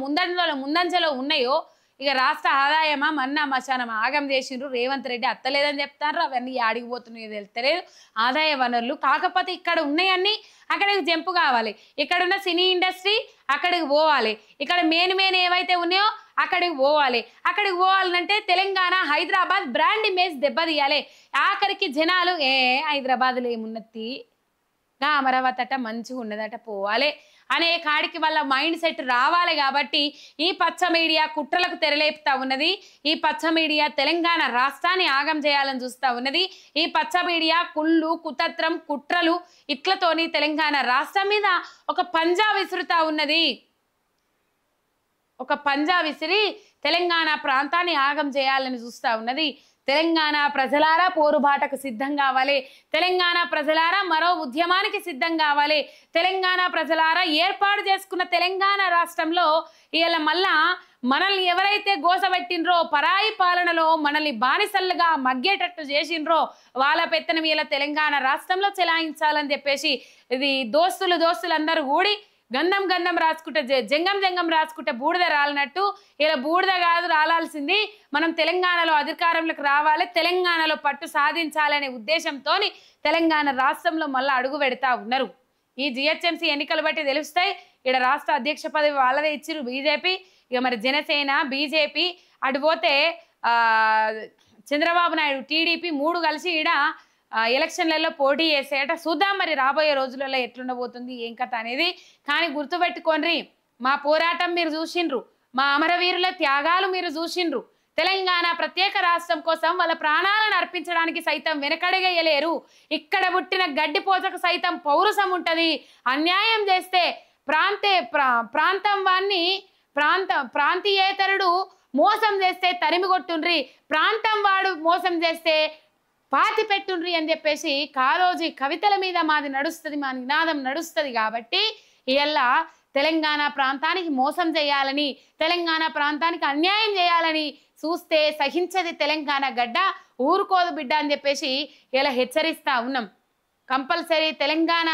ముందంజలో ఉన్నాయో, ఇక రాష్ట్ర ఆదాయమా మన్నా మశానమా ఆగం చేసిండ్రు. రేవంత్ రెడ్డి అత్తలేదని చెప్తారు, అవన్నీ ఆడిగిపోతున్నాయో తెలుస్తలేదు. ఆదాయ వనరులు కాకపోతే ఇక్కడ ఉన్నాయన్నీ అక్కడికి జంపు కావాలి. ఇక్కడున్న సినీ ఇండస్ట్రీ అక్కడికి పోవాలి, ఇక్కడ మెయిన్ ఏవైతే ఉన్నాయో అక్కడికి పోవాలి. అక్కడికి పోవాలంటే తెలంగాణ, హైదరాబాద్ బ్రాండ్ ఇమేజ్ దెబ్బతీయాలి. ఆఖరికి జనాలు హైదరాబాద్లో ఏమున్నది, అమరావతి అట మంచిగా ఉన్నదట పోవాలి అనే కాడికి వాళ్ళ మైండ్ సెట్ రావాలి. కాబట్టి ఈ పచ్చ మీడియా కుట్రలకు తెరలేపుతా ఉన్నది. ఈ పచ్చ మీడియా తెలంగాణ రాష్ట్రాన్ని ఆగం చేయాలని చూస్తూ ఉన్నది. ఈ పచ్చ మీడియా కుళ్ళు, కుతంత్రం, కుట్రలు ఇట్లతోని తెలంగాణ రాష్ట్రం మీద ఒక పంజా విసురుతా ఉన్నది. ఒక పంజా విసిరి తెలంగాణ ప్రాంతాన్ని ఆగం చేయాలని చూస్తూ ఉన్నది. తెలంగాణ ప్రజలారా పోరుబాటకు సిద్ధం కావాలి. తెలంగాణ ప్రజలారా మరో ఉద్యమానికి సిద్ధం కావాలి. తెలంగాణ ప్రజలారా ఏర్పాటు చేసుకున్న తెలంగాణ రాష్ట్రంలో ఇవాళ మళ్ళా మనల్ని ఎవరైతే గోసబెట్టినరో, పరాయి పాలనలో మనల్ని బానిసలుగా మగ్గేటట్టు చేసిండ్రో వాళ్ళ పెత్తనం ఇలా తెలంగాణ రాష్ట్రంలో చెలాయించాలని చెప్పేసి ఇది దోస్తులు అందరూ కూడి గంధం రాసుకుంటే జంగం రాసుకుంటే బూడిద రాలినట్టు ఇలా బూడిద కాదు రాలాల్సింది, మనం తెలంగాణలో అధికారంలోకి రావాలి, తెలంగాణలో పట్టు సాధించాలనే ఉద్దేశంతో తెలంగాణ రాష్ట్రంలో మళ్ళీ అడుగు పెడతా ఉన్నారు. ఈ జిహెచ్ఎంసీ ఎన్నికలు బట్టి తెలుస్తాయి. ఇక్కడ రాష్ట్ర అధ్యక్ష పదవి వాళ్ళదే ఇచ్చిరు బీజేపీ. ఇక మరి జనసేన బీజేపీ అటు పోతే చంద్రబాబు నాయుడు టీడీపీ 3 కలిసి ఈడ ఎలక్షన్లలో పోటీ చేసేట. చూద్దాం మరి రాబోయే రోజులలో ఎట్లుండబోతుంది ఏం కథ అనేది. కానీ గుర్తుపెట్టుకోండి, మా పోరాటం మీరు చూసిండ్రు, మా అమరవీరుల త్యాగాలు మీరు చూసిండ్రు. తెలంగాణ ప్రత్యేక రాష్ట్రం కోసం వాళ్ళ ప్రాణాలను అర్పించడానికి సైతం వెనకడగేయలేరు. ఇక్కడ పుట్టిన గడ్డిపోతకు సైతం పౌరుషం ఉంటుంది. అన్యాయం చేస్తే ప్రాంతీయేతరుడు మోసం చేస్తే తరిమి కొట్టుండ్రి, ప్రాంతం వాడు మోసం చేస్తే పాతి పెట్టుండ్రి అని చెప్పేసి కాళోజీ కవితల మీద మాది నడుస్తుంది, మా నినాదం నడుస్తుంది. కాబట్టి ఇలా తెలంగాణ ప్రాంతానికి మోసం చేయాలని, తెలంగాణ ప్రాంతానికి అన్యాయం చేయాలని చూస్తే సహించది తెలంగాణ గడ్డ, ఊరుకోదు బిడ్డ అని చెప్పేసి ఇలా హెచ్చరిస్తా ఉన్నాం. కంపల్సరీ తెలంగాణ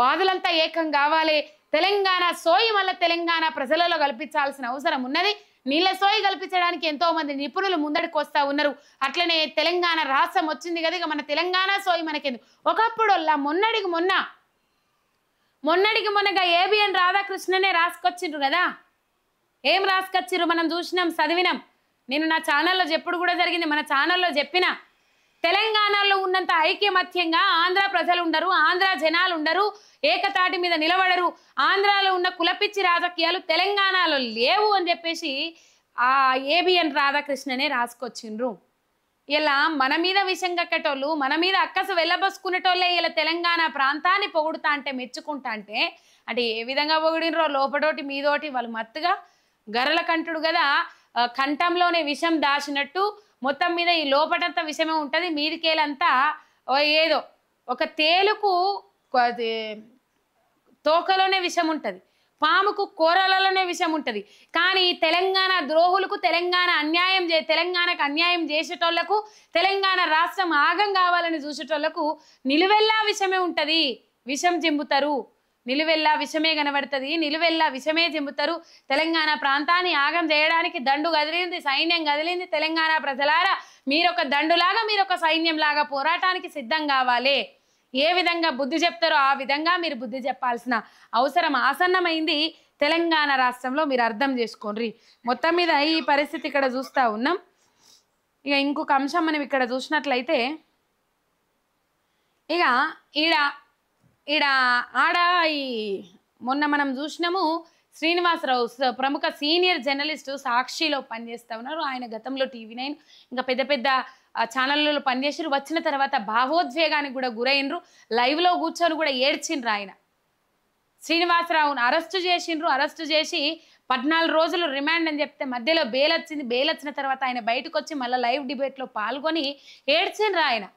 వాదులంతా ఏకం కావాలి. తెలంగాణ సోయి మళ్ళీ తెలంగాణ ప్రజలలో కల్పించాల్సిన అవసరం ఉన్నది. నీళ్ళ సోయి కల్పించడానికి ఎంతో మంది నిపుణులు ముందడికి వస్తూ ఉన్నారు. అట్లనే తెలంగాణ రాష్ట్రం వచ్చింది కదా, ఇక మన తెలంగాణ సోయి మనకెందుకు. ఒకప్పుడు మొన్నటికి మొన్నగా ఏబిఎన్ రాధాకృష్ణనే రాసుకొచ్చిండ్రు కదా. ఏం రాసుకొచ్చిర్రు మనం చూసినాం, చదివినాం. నేను నా ఛానల్లో చెప్పుడు కూడా జరిగింది, మన ఛానల్లో చెప్పిన. తెలంగాణలో ఉన్నంత ఐక్యమత్యంగా ఆంధ్ర ప్రజలు ఉండరు, ఆంధ్ర జనాలు ఉండరు, ఏకతాటి మీద నిలబడరు. ఆంధ్రాలో ఉన్న కులపిచ్చి రాజకీయాలు తెలంగాణలో లేవు అని చెప్పేసి ఆ ఏబిఎన్ రాధాకృష్ణనే రాసుకొచ్చిండ్రు. ఇలా మన మీద విషం కక్కేటోళ్ళు, మన మీద అక్కసు వెళ్ళబోసుకునేటోళ్ళే ఇలా తెలంగాణ ప్రాంతాన్ని పొగుడుతా అంటే మెచ్చుకుంటా అంటే ఏ విధంగా పొగిడినరో లోపటోటి మీదోటి వాళ్ళు మత్తుగా గర్రల కంటుడు కదా, కంఠంలోనే విషం దాచినట్టు మొత్తం మీద ఈ లోపటంతా విషమే ఉంటుంది, మీదికేలంతా ఏదో ఒక తేలుకు తోకలోనే విషం ఉంటుంది, పాముకు కూరలలోనే విషం ఉంటుంది. కానీ తెలంగాణ ద్రోహులకు, తెలంగాణకు అన్యాయం చేసేటోళ్లకు, తెలంగాణ రాష్ట్రం ఆగం కావాలని చూసేటోళ్లకు నిలువెల్లా విషమే ఉంటుంది. విషం జింపుతారు, నిలువెల్లా విషమే కనబడుతుంది, నిలువెల్లా విషమే జింపుతారు. తెలంగాణ ప్రాంతాన్ని ఆగం చేయడానికి దండు కదిలింది, సైన్యం కదిలింది. తెలంగాణ ప్రజలారా మీరొక దండులాగా, మీరొక సైన్యంలాగా పోరాటానికి సిద్ధం కావాలి. ఏ విధంగా బుద్ధి చెప్తారో ఆ విధంగా మీరు బుద్ధి చెప్పాల్సిన అవసరం ఆసన్నమైంది తెలంగాణ రాష్ట్రంలో. మీరు అర్థం చేసుకోండి. మొత్తం మీద ఈ పరిస్థితి ఇక్కడ చూస్తూ ఉన్నాం. ఇక ఇంకొక అంశం మనం ఇక్కడ చూసినట్లయితే, ఇక ఆడ ఈ మొన్న మనం చూసినాము శ్రీనివాసరావు ప్రముఖ సీనియర్ జర్నలిస్టు సాక్షిలో పనిచేస్తూ ఉన్నారు. ఆయన గతంలో TV9 ఇంకా పెద్ద పెద్ద ఛానళ్ళలో పనిచేసారు. వచ్చిన తర్వాత భావోద్వేగానికి కూడా గురైనరు, లైవ్లో కూర్చొని కూడా ఏడ్చిండ్రు. ఆయన శ్రీనివాసరావును అరెస్టు చేసిండ్రు. అరెస్టు చేసి 14 రోజులు రిమాండ్ అని చెప్తే మధ్యలో బెయిల్ వచ్చింది. బెయిల్ వచ్చిన తర్వాత ఆయన బయటకు వచ్చి మళ్ళీ లైవ్ డిబేట్లో పాల్గొని ఏడ్చిండ్రు. ఆయన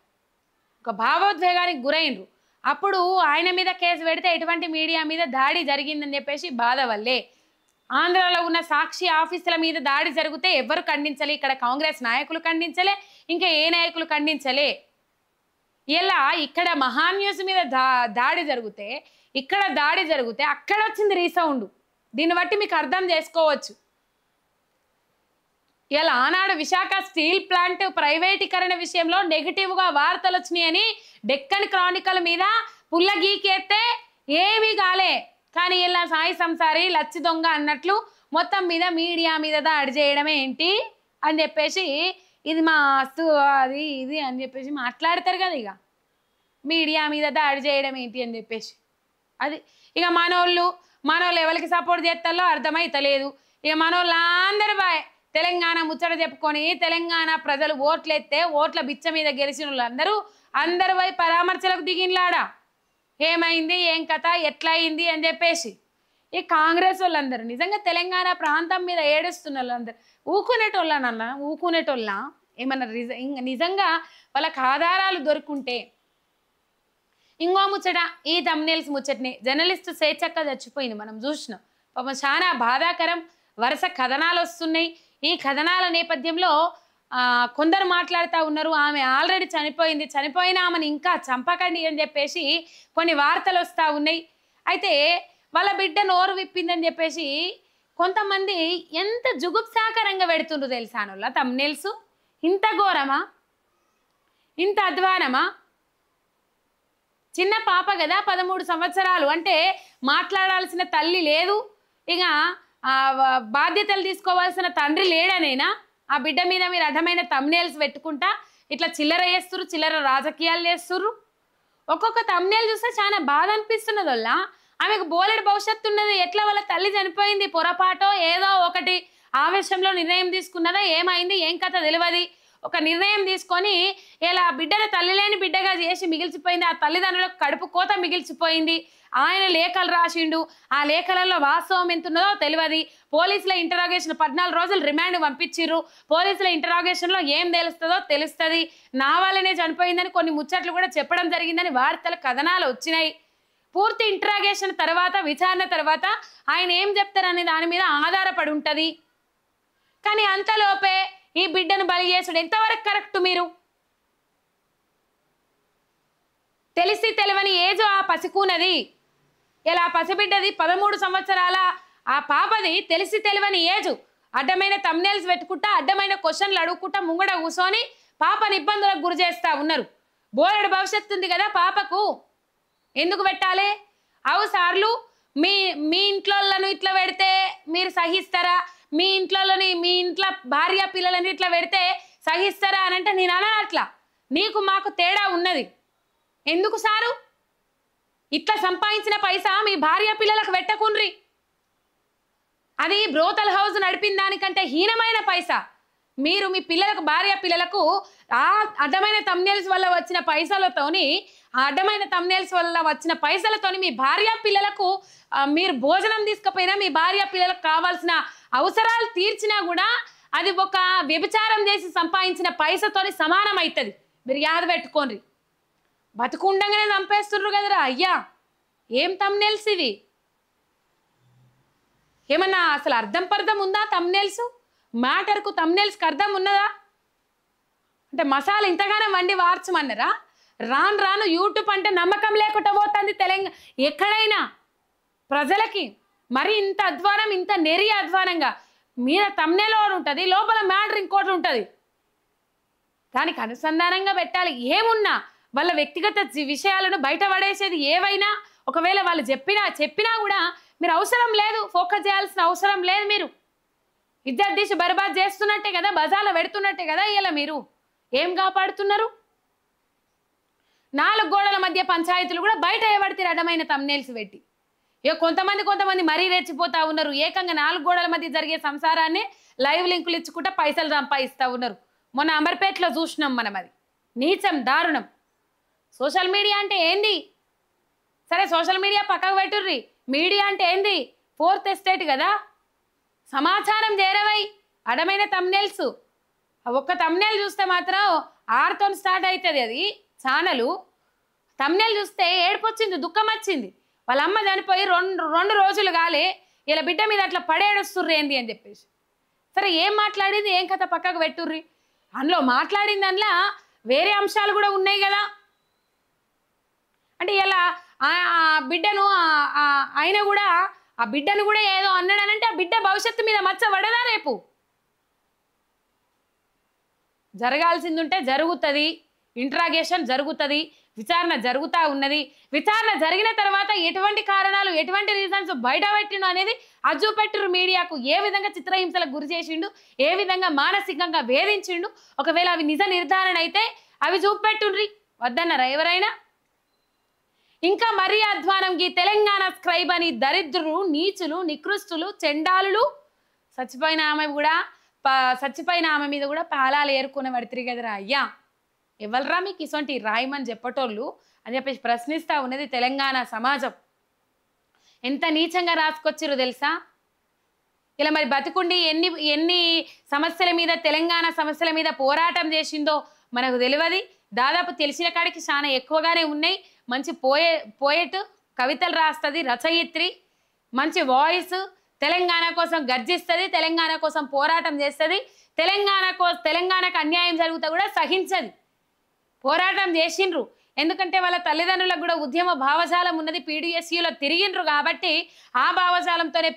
ఒక భావోద్వేగానికి గురైనరు. అప్పుడు ఆయన మీద కేసు పెడితే ఎటువంటి మీడియా మీద దాడి జరిగిందని చెప్పేసి బాధ వల్లే. ఆంధ్రాలో ఉన్న సాక్షి ఆఫీసుల మీద దాడి జరిగితే ఎవరు ఖండించలే. ఇక్కడ కాంగ్రెస్ నాయకులు ఖండించలే, ఇంకా ఏ నాయకులు ఖండించలే. ఇలా ఇక్కడ మహాన్యూస్ మీద దాడి జరిగితే, ఇక్కడ దాడి జరిగితే అక్కడ వచ్చింది రీసౌండ్. దీన్ని బట్టి మీకు అర్థం చేసుకోవచ్చు. ఇలా ఆనాడు విశాఖ స్టీల్ ప్లాంట్ ప్రైవేటీకరణ విషయంలో నెగిటివ్గా వార్తలు వచ్చినాయని డెక్కన్ క్రానికల్ మీద పుల్ల గీకేస్తే ఏమీ కాలే. కానీ ఇలా సాయి సంసారి లచ్చి దొంగ అన్నట్లు మొత్తం మీద మీడియా మీద దాడి చేయడం ఏంటి అని చెప్పేసి, ఇది మా ఆస్తు అది ఇది అని చెప్పేసి మాట్లాడతారు కదా. ఇక మీడియా మీద దాడి చేయడం ఏంటి అని చెప్పేసి అది ఇక మనోళ్ళు ఎవరికి సపోర్ట్ చేస్తారో అర్థమైతలేదు. ఇక మనోళ్ళు అందరు తెలంగాణ ముచ్చట చెప్పుకొని తెలంగాణ ప్రజలు ఓట్లు ఎత్తే ఓట్ల బిచ్చ మీద గెలిచిన వాళ్ళందరూ అందరు పోయి పరామర్శలకు దిగినలాడా ఏమైంది, ఏం కథ, ఎట్లా అయింది అని చెప్పేసి. ఈ కాంగ్రెస్ వాళ్ళందరూ నిజంగా తెలంగాణ ప్రాంతం మీద ఏడుస్తున్న వాళ్ళందరూ ఊకునేటోళ్ళ ఏమన్నా నిజంగా వాళ్ళకి ఆధారాలు దొరుకుంటే. ఇంకో ముచ్చట, ఈ థంబ్నెయిల్స్ ముచ్చటని జర్నలిస్టు స్వేచ్ఛక్క చచ్చిపోయింది మనం చూసినాం. పాపం చాలా బాధాకరం. వరుస కథనాలు వస్తున్నాయి. ఈ కథనాల నేపథ్యంలో కొందరు మాట్లాడుతూ ఉన్నారు ఆమె ఆల్రెడీ చనిపోయింది, చనిపోయిన ఆమెను ఇంకా చంపకండి అని చెప్పేసి కొన్ని వార్తలు వస్తూ ఉన్నాయి. అయితే వాళ్ళ బిడ్డ నోరు విప్పిందని చెప్పేసి కొంతమంది ఎంత జుగుప్సాకరంగా పెడుతుండ్రు తెలుసానోళ్ళ థంబ్నెయిల్స్. ఇంత ఘోరమా, ఇంత అధ్వానమా? చిన్న పాప కదా, 13 సంవత్సరాలు, అంటే మాట్లాడాల్సిన తల్లి లేదు. ఇక బాధ్యతలు తీసుకోవాల్సిన తండ్రి లేడనేనా? ఆ బిడ్డ మీద మీరు అడ్డమైన తమ్నేల్స్ పెట్టుకుంటా ఇట్లా చిల్లర చేస్తురు, చిల్లర రాజకీయాలు చేస్తురు. ఒక్కొక్క తమ్నేల్ చూస్తే చాలా బాధ అనిపిస్తున్నది. వల్ల ఆమెకు బోలెడు భవిష్యత్తు ఉన్నది. ఎట్లా వాళ్ళ తల్లి చనిపోయింది, పొరపాటో ఏదో ఒకటి ఆవేశంలో నిర్ణయం తీసుకున్నదా, ఏమైంది ఏం కథ తెలియదు. ఒక నిర్ణయం తీసుకొని ఇలా బిడ్డను తల్లి లేని బిడ్డగా చేసి మిగిల్చిపోయింది. ఆ తల్లిదండ్రులకు కడుపు కోత మిగిల్చిపోయింది. ఆయన లేఖలు రాసిండు. ఆ లేఖలలో వాస్తవం ఎంత ఉన్నదో తెలియదు. పోలీసుల ఇంటరాగేషన్ 14 రోజులు రిమాండ్ పంపించిర్రు. పోలీసుల ఇంటరాగేషన్లో ఏం తెలుస్తుందో తెలుస్తుంది. నా వల్లనే చనిపోయిందని కొన్ని ముచ్చట్లు కూడా చెప్పడం జరిగిందని వార్తల కథనాలు వచ్చినాయి. పూర్తి ఇంటరాగేషన్ తర్వాత, విచారణ తర్వాత ఆయన ఏం చెప్తారనే దాని మీద ఆధారపడి ఉంటుంది. కానీ అంతలోపే ఈ బిడ్డను బలి చేసుడు ఎంతవరకు కరెక్ట్? మీరు తెలిసి తెలియని ఏజో ఆ పసికూనది. ఇలా పసిబిడ్డది 13 సంవత్సరాల ఆ పాపది తెలిసి తెలియని ఏజు. అడ్డమైన తమ్నేల్స్ పెట్టుకుంటా, అడ్డమైన క్వశ్చన్లు అడుగుకుంటా ముంగడ కూర్చొని పాపని ఇబ్బందులకు గురి చేస్తా ఉన్నారు. బోలెడు భవిష్యత్తు ఉంది కదా పాపకు, ఎందుకు పెట్టాలి? అవు సార్లు మీ ఇంట్లోలను ఇట్లా పెడితే మీరు సహిస్తారా? మీ ఇంట్లో భార్య పిల్లలని ఇట్లా పెడితే సహిస్తారా అని అంటే నేను అన్నా అట్లా. నీకు మాకు తేడా ఉన్నది. ఎందుకు సారు ఇట్లా సంపాదించిన పైసా మీ భార్య పిల్లలకు పెట్టకుండ్రి. అది బ్రోతల్ హౌస్ నడిపిన దానికంటే హీనమైన పైసా. మీరు మీ పిల్లలకు, భార్య పిల్లలకు ఆ అడ్డమైన తమ్నేల్స్ వల్ల వచ్చిన పైసలతోని, ఆ అడ్డమైన తమ్నేల్స్ వల్ల వచ్చిన పైసలతోని మీ భార్య పిల్లలకు మీరు భోజనం తీసుకుపోయినా, మీ భార్య పిల్లలకు కావాల్సిన అవసరాలు తీర్చినా కూడా అది ఒక వ్యభిచారం చేసి సంపాదించిన పైసతోని సమానం అవుతుంది. మీరు యాద పెట్టుకోండి. బతుకుండగానే చంపేస్తుండ్రు కదరా అయ్యా. ఏం తమ్నేల్స్ ఇవి? ఏమన్నా అసలు అర్థం పర్థం ఉందా తమ్నేల్స్? మ్యాటర్కు తమ్నేల్స్కి అర్థం ఉన్నదా? అంటే మసాలా ఇంతగానే వండి వార్చమన్నారా? రాను రాను యూట్యూబ్ అంటే నమ్మకం లేకుండా పోతుంది తెలంగాణ. ఎక్కడైనా ప్రజలకి మరి ఇంత అధ్వానం, ఇంత నెరి అధ్వానంగా మీద తమ్నేల్ ఉంటుంది, లోపల మ్యాటర్ ఇంకోటి ఉంటుంది. దానికి అనుసంధానంగా పెట్టాలి. ఏమున్నా వాళ్ళ వ్యక్తిగత విషయాలను బయట పడేసేది ఏవైనా ఒకవేళ వాళ్ళు చెప్పినా కూడా మీరు అవసరం లేదు, ఫోకస్ చేయాల్సిన అవసరం లేదు. మీరు ఇజ్జత్ తీసి బర్బాద్ చేస్తున్నట్టే కదా, బజార్లో పెడుతున్నట్టే కదా. ఇలా మీరు ఏం కాపాడుతున్నారు? 4 గోడల మధ్య పంచాయతీలు కూడా బయట ఎవడితే అడ్డమైన తమ్నేల్స్ పెట్టి కొంతమంది మరీ రెచ్చిపోతా ఉన్నారు. ఏకంగా 4 గోడల మధ్య జరిగే సంసారాన్ని లైవ్ లింకులు ఇచ్చుకుంటా పైసలు సంపాదిస్తూ ఉన్నారు. మొన్న అమర్పేటలో చూసినాం మనం. అది నీచం, దారుణం. సోషల్ మీడియా అంటే ఏంది? సరే సోషల్ మీడియా పక్కకు పెట్టుర్రి. మీడియా అంటే ఏంది? 4th ఎస్టేట్ కదా. సమాచారం చేరవై అడమైన తమ్నేల్స్. ఒక్క తమ్నేల్ చూస్తే మాత్రం 6తో స్టార్ట్ అవుతుంది. అది ఛానలు తమ్నేల్ చూస్తే ఏడుపు వచ్చింది, దుఃఖం వచ్చింది. వాళ్ళ అమ్మ చనిపోయి 2 రోజులు కాలే ఇలా బిడ్డ మీద అట్లా పడేడుస్తుర్రు ఏంది అని చెప్పేసి. సరే ఏం మాట్లాడింది, ఏం కథ పక్కకు పెట్టుర్రి. అందులో మాట్లాడింది దానిలో వేరే అంశాలు కూడా ఉన్నాయి కదా. అంటే ఇలా బిడ్డను ఆయన కూడా ఆ బిడ్డను కూడా ఏదో అన్నాడనంటే ఆ బిడ్డ భవిష్యత్తు మీద మచ్చ పడదా? రేపు జరగాల్సింది ఉంటే జరుగుతుంది. ఇంట్రాగేషన్ జరుగుతుంది, విచారణ జరుగుతూ ఉన్నది. విచారణ జరిగిన తర్వాత ఎటువంటి కారణాలు, ఎటువంటి రీజన్స్ బయట పెట్టిండు అనేది అది చూపెట్టిరు మీడియాకు. ఏ విధంగా చిత్రహింసలకు గురి చేసిండు, ఏ విధంగా మానసికంగా వేధించిండు. ఒకవేళ అవి నిజ నిర్ధారణ అయితే అవి చూపెట్టుండ్రి. వద్దన్నారా ఎవరైనా? ఇంకా మరీ అధ్వానం ఈ తెలంగాణ స్క్రైబ్ అని దరిద్రులు, నీచులు, నికృష్టులు, చెండాలులు చచ్చిపోయిన ఆమె మీద కూడా పాలాలు ఏరుకునే పడితే కదరా అయ్యా. ఎవరురా మీకు ఇసొంటి రాయమని చెప్పటోళ్ళు అని చెప్పేసి ప్రశ్నిస్తూ ఉన్నది తెలంగాణ సమాజం. ఎంత నీచంగా రాసుకొచ్చిరో తెలుసా? ఇలా మరి బతుకుండి ఎన్ని సమస్యల మీద, తెలంగాణ సమస్యల మీద పోరాటం చేసిందో మనకు తెలియదు. దాదాపు తెలిసిన కాడికి చాలా ఎక్కువగానే ఉన్నాయి. మంచి పోయెట్, కవితలు రాస్తుంది, రచయిత్రి, మంచి వాయిస్, తెలంగాణ కోసం గర్జిస్తుంది, తెలంగాణ కోసం పోరాటం చేస్తుంది, తెలంగాణకు అన్యాయం జరుగుతా కూడా సహించదు. పోరాటం చేసిండ్రు. ఎందుకంటే వాళ్ళ తల్లిదండ్రులకు కూడా ఉద్యమ భావజాలం ఉన్నది. PDSUలో తిరిగిండ్రు కాబట్టి ఆ భావజాలంతోనే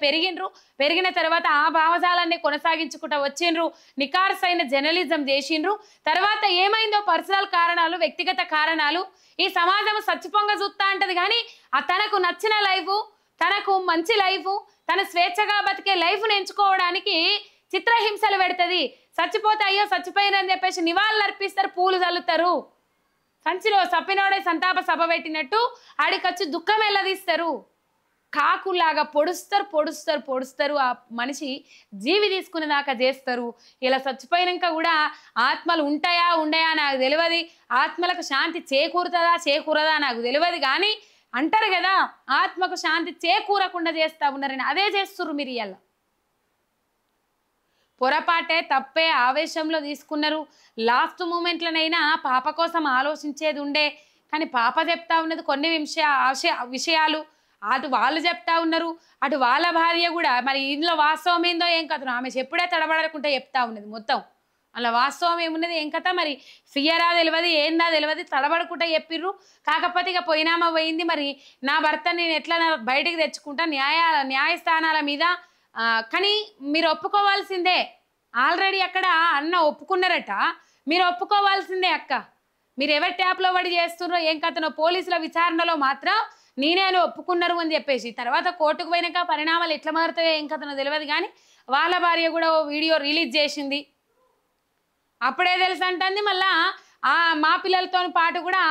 పెరిగిన తర్వాత ఆ భావజాలాన్ని కొనసాగించుకుంటూ వచ్చిండ్రు. నికార్సైన జర్నలిజం చేసిండ్రు. తర్వాత ఏమైందో పర్సనల్ కారణాలు, వ్యక్తిగత కారణాలు, ఈ సమాజం చచ్చిపోంగ చూస్తా అంటది కానీ తనకు నచ్చిన లైఫ్ తనకు మంచి లైఫ్, తన స్వేచ్ఛగా బతికే లైఫ్ను ఎంచుకోవడానికి చిత్రహింసలు పెడుతుంది. చచ్చిపోతే అయ్యో చచ్చిపోయినని చెప్పేసి నివాళులు అర్పిస్తారు, పూలు చల్లుతారు. సంచిలో సప్పినోడే సంతాప సభ పెట్టినట్టు ఆడికొచ్చి దుఃఖం వెళ్ళదీస్తారు. కాకులాగా పొడుస్తారు. ఆ మనిషి జీవి తీసుకునే దాకా చేస్తారు. ఇలా చచ్చిపోయినాక కూడా ఆత్మలు ఉంటాయా ఉండయా నాకు తెలియదు, ఆత్మలకు శాంతి చేకూరదా నాకు తెలియదు. కానీ అంటారు కదా, ఆత్మకు శాంతి చేకూరకుండా చేస్తా ఉన్నారని. అదే చేస్తుర్రు మీరు ఇవాళ. పొరపాటే తప్పే ఆవేశంలో తీసుకున్నారు. లాస్ట్ మూమెంట్లోనైనా పాప కోసం ఆలోచించేది ఉండే. కానీ పాప చెప్తా ఉన్నది కొన్ని విషయాలు, అటు వాళ్ళు చెప్తా ఉన్నారు, అటు వాళ్ళ భార్య కూడా. మరి ఇందులో వాస్తవం ఏందో ఏం కథను ఆమె చెప్పుడే తడబడకుండా చెప్తా ఉన్నది మొత్తం. అలా వాస్తవం ఏమున్నది ఏం కథ మరి ఫియరా తెలియదు, ఏందా తెలియదు, తడబడకుండా చెప్పిర్రు. కాకపోతే ఇక పోయినామా పోయింది. మరి నా భర్త నేను ఎట్లా బయటికి తెచ్చుకుంటా న్యాయస్థానాల మీద. కానీ మీరు ఒప్పుకోవాల్సిందే. ఆల్రెడీ అక్కడ అన్న ఒప్పుకున్నారట, మీరు ఒప్పుకోవాల్సిందే అక్క. మీరు ఎవరి ట్యాప్లో పడి చేస్తున్నారో ఏం కథనో పోలీసుల విచారణలో మాత్రం నేనేను ఒప్పుకున్నారు అని చెప్పేసి తర్వాత కోర్టుకు పోయినాక పరిణామాలు ఎట్లా మారుతాయో ఏం కథనో తెలియదు. కానీ వాళ్ళ భార్య కూడా ఓ వీడియో రిలీజ్ చేసింది. అప్పుడే తెలుసు అంటుంది. మళ్ళా మా పిల్లలతో పాటు కూడా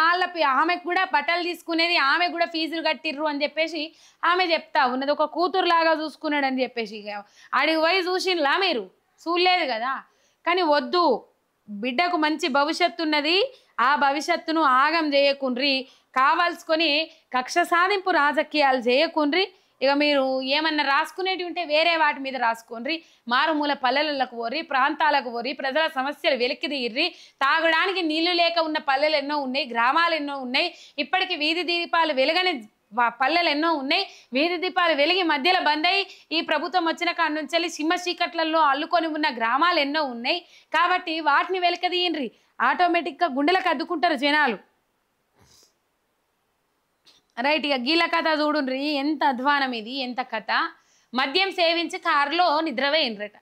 ఆమెకు కూడా బట్టలు తీసుకునేది, ఆమె కూడా ఫీజులు కట్టిర్రు అని చెప్పేసి ఆమె చెప్తా ఉన్నది. ఒక కూతురులాగా చూసుకున్నాడు అని చెప్పేసి. ఆడికి పోయి చూసినలా మీరు? చూడలేదు కదా. కానీ వద్దు, బిడ్డకు మంచి భవిష్యత్తు ఉన్నది. ఆ భవిష్యత్తును ఆగం చేయకుండ్రి, కావాల్సుకొని కక్ష సాధింపు రాజకీయాలు చేయకుండ్రి. ఇక మీరు ఏమన్నా రాసుకునేవి ఉంటే వేరే వాటి మీద రాసుకోండి. మారుమూల పల్లెలకు పోరి, ప్రాంతాలకు పోరి, ప్రజల సమస్యలు వెలికి తీర్రి. తాగడానికి నీళ్లు లేక ఉన్న పల్లెలు ఎన్నో ఉన్నాయి, గ్రామాలు ఎన్నో ఉన్నాయి. ఇప్పటికి వీధి దీపాలు వెలగని పల్లెలు ఎన్నో ఉన్నాయి. వీధి దీపాలు వెలిగి మధ్యలో బంద్ అయ్యి ఈ ప్రభుత్వం వచ్చిన కాడ నుంచి వెళ్ళి సింహ చీకట్లలో అల్లుకొని ఉన్న గ్రామాలు ఎన్నో ఉన్నాయి. కాబట్టి వాటిని వెలకదీయండ్రి. ఆటోమేటిక్గా గుండెలకు అద్దుకుంటారు జనాలు. రైట్. ఇక గీల కథ చూడుండ్రి, ఎంత అధ్వానం ఇది, ఎంత కథ. మద్యం సేవించి కారులో నిద్రపోయినరట.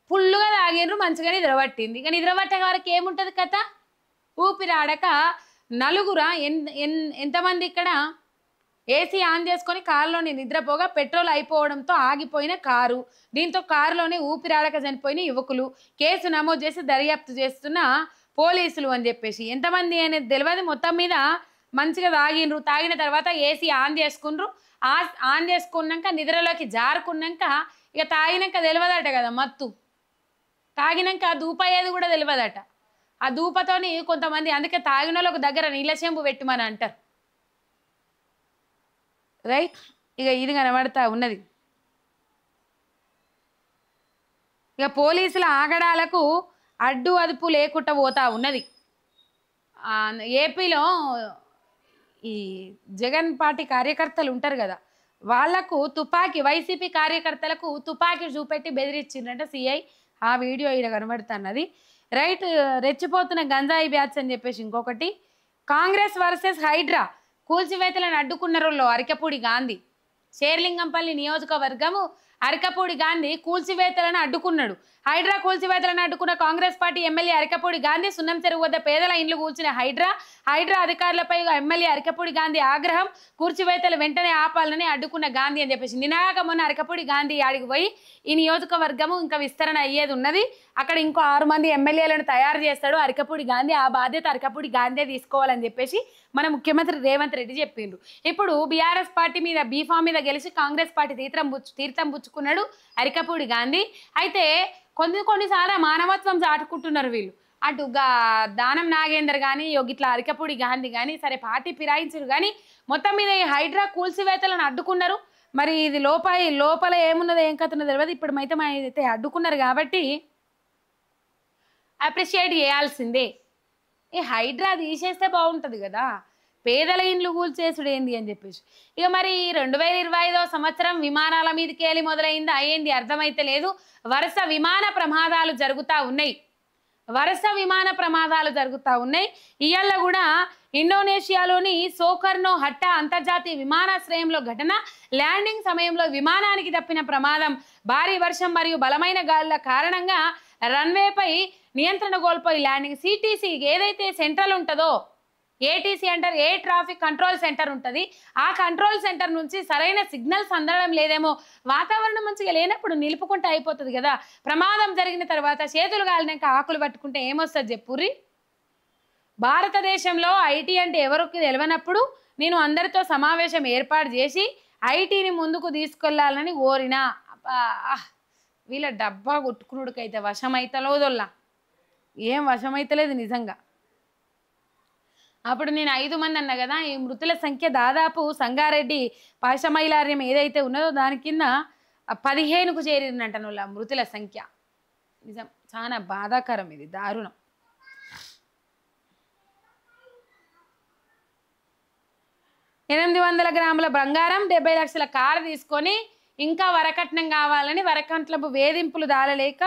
ఫుల్లుగా తాగినరు, మంచిగా నిద్రపట్టింది. ఇక నిద్రపట్టే వారికి ఏముంటుంది కథ? ఊపిరాడక నలుగురా ఎంతమంది ఇక్కడ ఏసీ ఆన్ చేసుకొని కారులోని నిద్రపోగా పెట్రోల్ అయిపోవడంతో ఆగిపోయిన కారు. దీంతో కారులోనే ఊపిరాడక చనిపోయిన యువకులు. కేసు నమోదు చేసి దర్యాప్తు చేస్తున్న పోలీసులు అని చెప్పేసి. ఎంతమంది అనేది తెలియదు. మొత్తం మీద మంచిగా తాగినరు. తాగిన తర్వాత ఏసీ ఆన్ చేసుకున్నారు. ఆన్ చేసుకున్నాక నిద్రలోకి జారుకున్నాక ఇక తాగినాక తెలియదట కదా మత్తు. తాగినాక దూపయ్యేది కూడా తెలియదట. ఆ దూపతోని కొంతమంది అందుకే తాగిన వాళ్ళకు దగ్గర నీళ్ళ చెంబు పెట్టమని అంటారు. రైట్. ఇక ఇది కనబడతా ఉన్నది. ఇక పోలీసుల ఆగడాలకు అడ్డు అదుపు లేకుండా పోతా ఉన్నది. ఏపీలో ఈ జగన్ పార్టీ కార్యకర్తలు ఉంటారు కదా, వాళ్లకు తుపాకీ, వైసీపీ కార్యకర్తలకు తుపాకీ చూపెట్టి బెదిరించిందంట సిఐ. ఆ వీడియో ఇక్కడ కనబడుతున్నది. రైట్. రెచ్చిపోతున్న గంజాయి బ్యాచ్ అని చెప్పేసి ఇంకొకటి. కాంగ్రెస్ వర్సెస్ హైడ్రా, కూల్చివేతలను అడ్డుకున్న రోజుల్లో అరికపూడి గాంధీ. శేర్లింగంపల్లి నియోజకవర్గము అరికపూడి గాంధీ కూల్చివేతలను అడ్డుకున్నాడు. హైడ్రా కూల్చివేతలను అడ్డుకున్న కాంగ్రెస్ పార్టీ ఎమ్మెల్యే అరికపూడి గాంధీ. సున్నం చెరువు వద్ద పేదల ఇండ్లు కూల్చిన హైడ్రా అధికారులపై ఎమ్మెల్యే అరికపూడి గాంధీ ఆగ్రహం. కూల్చివేతలు వెంటనే ఆపాలని అడ్డుకున్న గాంధీ అని చెప్పేసి. నినాక మొన్న అరికపూడి గాంధీ ఆడికి పోయి ఈ నియోజకవర్గము ఇంకా విస్తరణ అయ్యేది ఉన్నది, అక్కడ ఇంకో 6 మంది ఎమ్మెల్యేలను తయారు చేస్తాడు అరికపూడి గాంధీ, ఆ బాధ్యత అరికపూడి గాంధీ తీసుకోవాలని చెప్పేసి మన ముఖ్యమంత్రి రేవంత్ రెడ్డి చెప్పిండు. ఇప్పుడు బీఆర్ఎస్ పార్టీ మీద బీఫామ్ మీద గెలిచి కాంగ్రెస్ పార్టీ తీర్థం పుచ్చుకున్నాడు అరికపూడి గాంధీ. అయితే కొన్నిసార్లు మానవత్వం చాటుకుంటున్నారు వీళ్ళు. అటుగా దానం నాగేందర్ కానీ ఇట్లా అరికపూడి గాంధీ కానీ సరే పార్టీ ఫిరాయించరు. కానీ మొత్తం మీద ఈ హైడ్రా కూల్చివేతలను అడ్డుకున్నారు. మరి ఇది లోపల ఏమున్నదో ఏం కథనో తెలియదు. ఇప్పుడు అయితే అడ్డుకున్నారు కాబట్టి అప్రిషియేట్ చేయాల్సిందే. ఈ హైడ్రా తీసేస్తే బాగుంటుంది కదా, పేదల ఇండ్లు కూల్చేసుడు ఏంది అని చెప్పేసి. ఇక మరి 2025వ సంవత్సరం విమానాల మీదకి వెళ్ళి మొదలైంది అయ్యింది అర్థమైతే లేదు. వరుస విమాన ప్రమాదాలు జరుగుతూ ఉన్నాయి. ఇవాళ కూడా ఇండోనేషియాలోని సోకర్నో హట్టా అంతర్జాతీయ విమానాశ్రయంలో ఘటన. ల్యాండింగ్ సమయంలో విమానానికి తప్పిన ప్రమాదం. భారీ వర్షం మరియు బలమైన గాలుల కారణంగా రన్వేపై నియంత్రణ కోల్పోయి ల్యాండింగ్. సిటీసీ ఏదైతే సెంట్రల్ ఉంటుందో ఏటీసీ అంటారు, ఎయిర్ ట్రాఫిక్ కంట్రోల్ సెంటర్ ఉంటుంది. ఆ కంట్రోల్ సెంటర్ నుంచి సరైన సిగ్నల్స్ అందడం లేదేమో, వాతావరణం మంచిగా లేనప్పుడు నిలుపుకుంటే అయిపోతుంది కదా. ప్రమాదం జరిగిన తర్వాత చేతులు కాలినాక ఆకులు పట్టుకుంటే ఏమొస్తుంది చెప్పుర్రి. భారతదేశంలో ఐటీ అంటే ఎవరికి తెలియనప్పుడు నేను అందరితో సమావేశం ఏర్పాటు చేసి ఐటీని ముందుకు తీసుకెళ్లాలని కోరినా. వీళ్ళ డబ్బా కొట్టుకునుడికైతే వశమైతలోదొల్లా, ఏం వశమైతలేదు నిజంగా. అప్పుడు నేను 5 మంది అన్నా కదా, ఈ మృతుల సంఖ్య దాదాపు సంగారెడ్డి పాశమైలార్యం ఏదైతే ఉన్నదో దాని కింద 15కు చేరిందంట వాళ్ళ మృతుల సంఖ్య. నిజం, చాలా బాధాకరం, ఇది దారుణం. $800 గ్రాముల బంగారం, 70 లక్షల కారు తీసుకొని ఇంకా వరకట్నం కావాలని వరకట్నపు వేధింపులు దాలలేక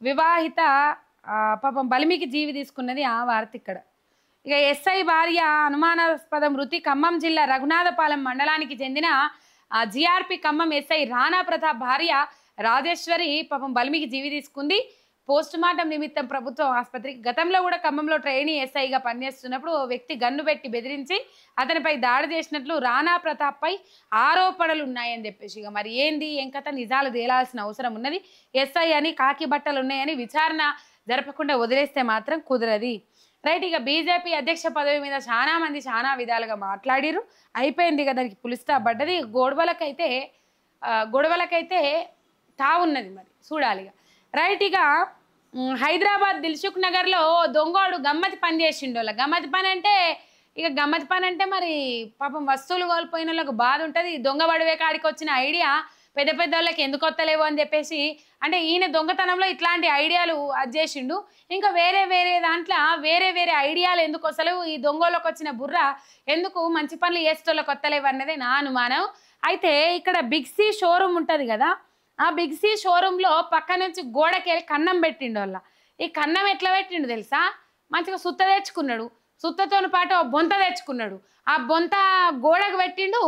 వివాహిత పాపం బలిమికి జీవి తీసుకున్నది ఆ వార్త ఇక్కడ. ఇక ఎస్ఐ భార్య అనుమానాస్పద మృతి. ఖమ్మం జిల్లా రఘునాథపాలెం మండలానికి చెందిన జిఆర్పి ఖమ్మం ఎస్ఐ రాణా ప్రతాప్ భార్య రాజేశ్వరి పాపం బలిమికి జీవి తీసుకుంది. పోస్ట్ మార్టం నిమిత్తం ప్రభుత్వ ఆసుపత్రికి. గతంలో కూడా ఖమ్మంలో ట్రైనీ ఎస్ఐగా పనిచేస్తున్నప్పుడు ఓ వ్యక్తి గన్ను పెట్టి బెదిరించి అతనిపై దాడి చేసినట్లు రాణా ప్రతాప్ పై ఆరోపణలు ఉన్నాయని చెప్పేసి, ఇక మరి ఏంది ఏం కథ నిజాలు తేలాల్సిన అవసరం ఉన్నది. ఎస్ఐ అని కాకి బట్టలు ఉన్నాయని విచారణ జరపకుండా వదిలేస్తే మాత్రం కుదరది. రైట్. ఇక బీజేపీ అధ్యక్ష పదవి మీద చాలా మంది చాలా విధాలుగా మాట్లాడిరు. అయిపోయింది కదా, దానికి పులి స్టాప్ పడ్డది. గొడవలకైతే తావున్నది, మరి చూడాలి ఇక. రైట్. ఇక హైదరాబాద్ దిల్సుఖ్ నగర్లో దొంగోడు గమ్మతి పని చేసిండు. గమ్మతి పని అంటే మరి పాపం వస్తువులు కోల్పోయిన వాళ్ళకు బాధ ఉంటుంది. దొంగ బడివే కాడికి వచ్చిన ఐడియా పెద్ద పెద్ద వాళ్ళకి ఎందుకు వస్తలేవు అని చెప్పేసి, అంటే ఈయన దొంగతనంలో ఇట్లాంటి ఐడియాలు అది చేసిండు. ఇంకా వేరే దాంట్లో వేరే ఐడియాలు ఎందుకు వస్తలేవు, ఈ దొంగలకు వచ్చిన బుర్ర ఎందుకు మంచి పనులు చేసేటోళ్ళకి వస్తలేవు అన్నదే నా అనుమానం. అయితే ఇక్కడ బిగ్ సి షోరూమ్ ఉంటుంది కదా, ఆ బిగ్ సి షోరూంలో పక్క నుంచి గోడకి కన్నం పెట్టిండు వాళ్ళ. ఈ కన్నం ఎట్లా పెట్టిండు తెలుసా, మంచిగా సుత్త తెచ్చుకున్నాడు, సుత్తతో పాటు బొంత తెచ్చుకున్నాడు. ఆ బొంత గోడకు పెట్టిండు.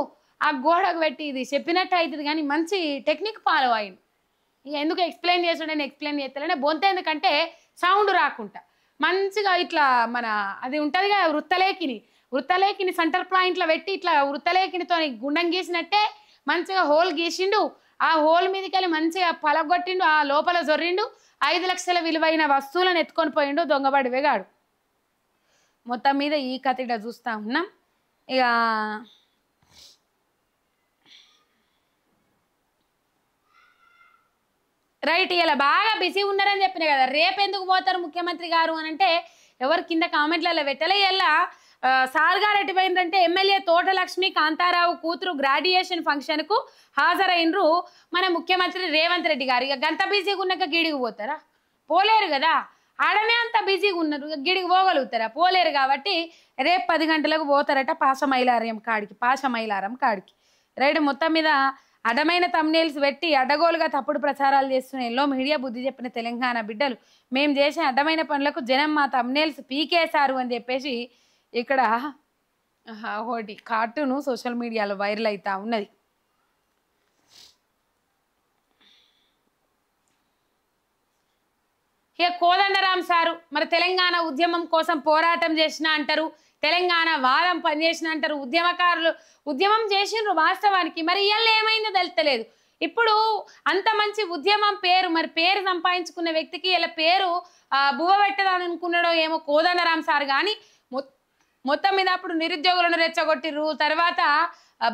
ఆ గోడకు పెట్టి ఇది చెప్పినట్టు అవుతుంది కానీ మంచి టెక్నిక్ ఫాలో అయింది. ఇక ఎందుకు ఎక్స్ప్లెయిన్ చేసాడని ఎక్స్ప్లెయిన్ చేస్తలేనే, బొంత ఎందుకంటే సౌండ్ రాకుండా మంచిగా ఇట్లా మన అది ఉంటుంది కదా వృత్తలేకిని సెంటర్ పాయింట్లో పెట్టి ఇట్లా వృత్తలేకినితో గుండం గీసినట్టే మంచిగా హోల్ గీసిండు. ఆ హోల్ మీదకి వెళ్ళి మంచిగా పలగొట్టిండు. ఆ లోపల జొర్రిండు. 5 లక్షల విలువైన వస్తువులను ఎత్తుకొని పోయిండు దొంగబడి వేగాడు. మొత్తం మీద ఈ కథ ఇట్లా చూస్తూ ఉన్నాం. ఇక రైట్. ఇలా బాగా బిజీ ఉన్నారని చెప్పిన కదా, రేపు ఎందుకు పోతారు ముఖ్యమంత్రి గారు అని అంటే ఎవరు కింద కామెంట్లలో పెట్టలే. ఇలా సార్గారెడ్డి పోయిందంటే ఎమ్మెల్యే తోటలక్ష్మి కాంతారావు కూతురు గ్రాడ్యుయేషన్ ఫంక్షన్కు హాజరైనరు మన ముఖ్యమంత్రి రేవంత్ రెడ్డి గారు. ఇక గంత బిజీగా ఉన్నాక గిడికి పోతారా, పోలేరు కదా. ఆడనే అంత బిజీగా ఉన్నారు, గిడికి పోగలుగుతారా, పోలేరు. కాబట్టి రేపు 10 గంటలకు పోతారట పాశమైలారం కాడికి. రైట్. మొత్తం మీద అడ్డమైన తమ్నేల్స్ పెట్టి అడ్డగోలుగా తప్పుడు ప్రచారాలు చేస్తున్న ఎల్లో మీడియా బుద్ధి చెప్పిన తెలంగాణ బిడ్డలు, మేము చేసే అడ్డమైన పనులకు జనం మా తమ్నేల్స్ పీకేశారు అని చెప్పేసి ఇక్కడ ఒకటి కార్టూను సోషల్ మీడియాలో వైరల్ అవుతా ఉన్నది. ఇక కోదండరాం సారు మరి తెలంగాణ ఉద్యమం కోసం పోరాటం చేసిన అంటారు, తెలంగాణ వాదం పనిచేసిన అంటారు. ఉద్యమం చేసిండ్రు వాస్తవానికి, మరి ఇవాళ ఏమైందో తెలుస్తలేదు. ఇప్పుడు అంత మంచి ఉద్యమం పేరు సంపాదించుకున్న వ్యక్తికి ఇలా పేరు బువ్వ పెట్టదని అనుకున్నాడో ఏమో కోదండరాం సార్. కానీ మొత్తం మీద అప్పుడు నిరుద్యోగులను రెచ్చగొట్టిర్రు. తర్వాత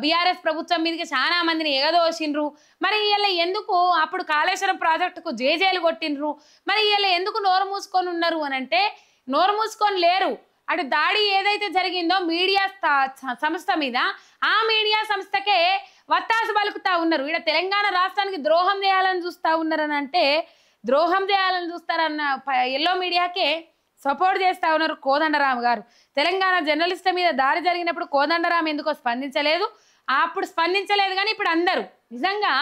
బీఆర్ఎస్ ప్రభుత్వం మీదకి చాలా మందిని ఎగదోసిండ్రు. మరి ఇలా ఎందుకు అప్పుడు కాళేశ్వరం ప్రాజెక్టుకు జేజేలు కొట్టిండ్రు. మరి ఇలా ఎందుకు నోరు మూసుకొని ఉన్నారు అని అంటే, నోరు మూసుకొని లేరు. అటు దాడి ఏదైతే జరిగిందో మీడియా సంస్థ మీద, ఆ మీడియా సంస్థకే వత్తాసు పలుకుతా ఉన్నారు. ఇక్కడ తెలంగాణ రాష్ట్రానికి ద్రోహం చేయాలని చూస్తూ ఉన్నారని అంటే, ద్రోహం చేయాలని చూస్తారన్న ఎల్లో మీడియాకే సపోర్ట్ చేస్తూ ఉన్నారు కోదండరాం గారు. తెలంగాణ జర్నలిస్టుల మీద దాడి జరిగినప్పుడు కోదండరాం ఎందుకో స్పందించలేదు. అప్పుడు స్పందించలేదు కానీ ఇప్పుడు అందరూ నిజంగా,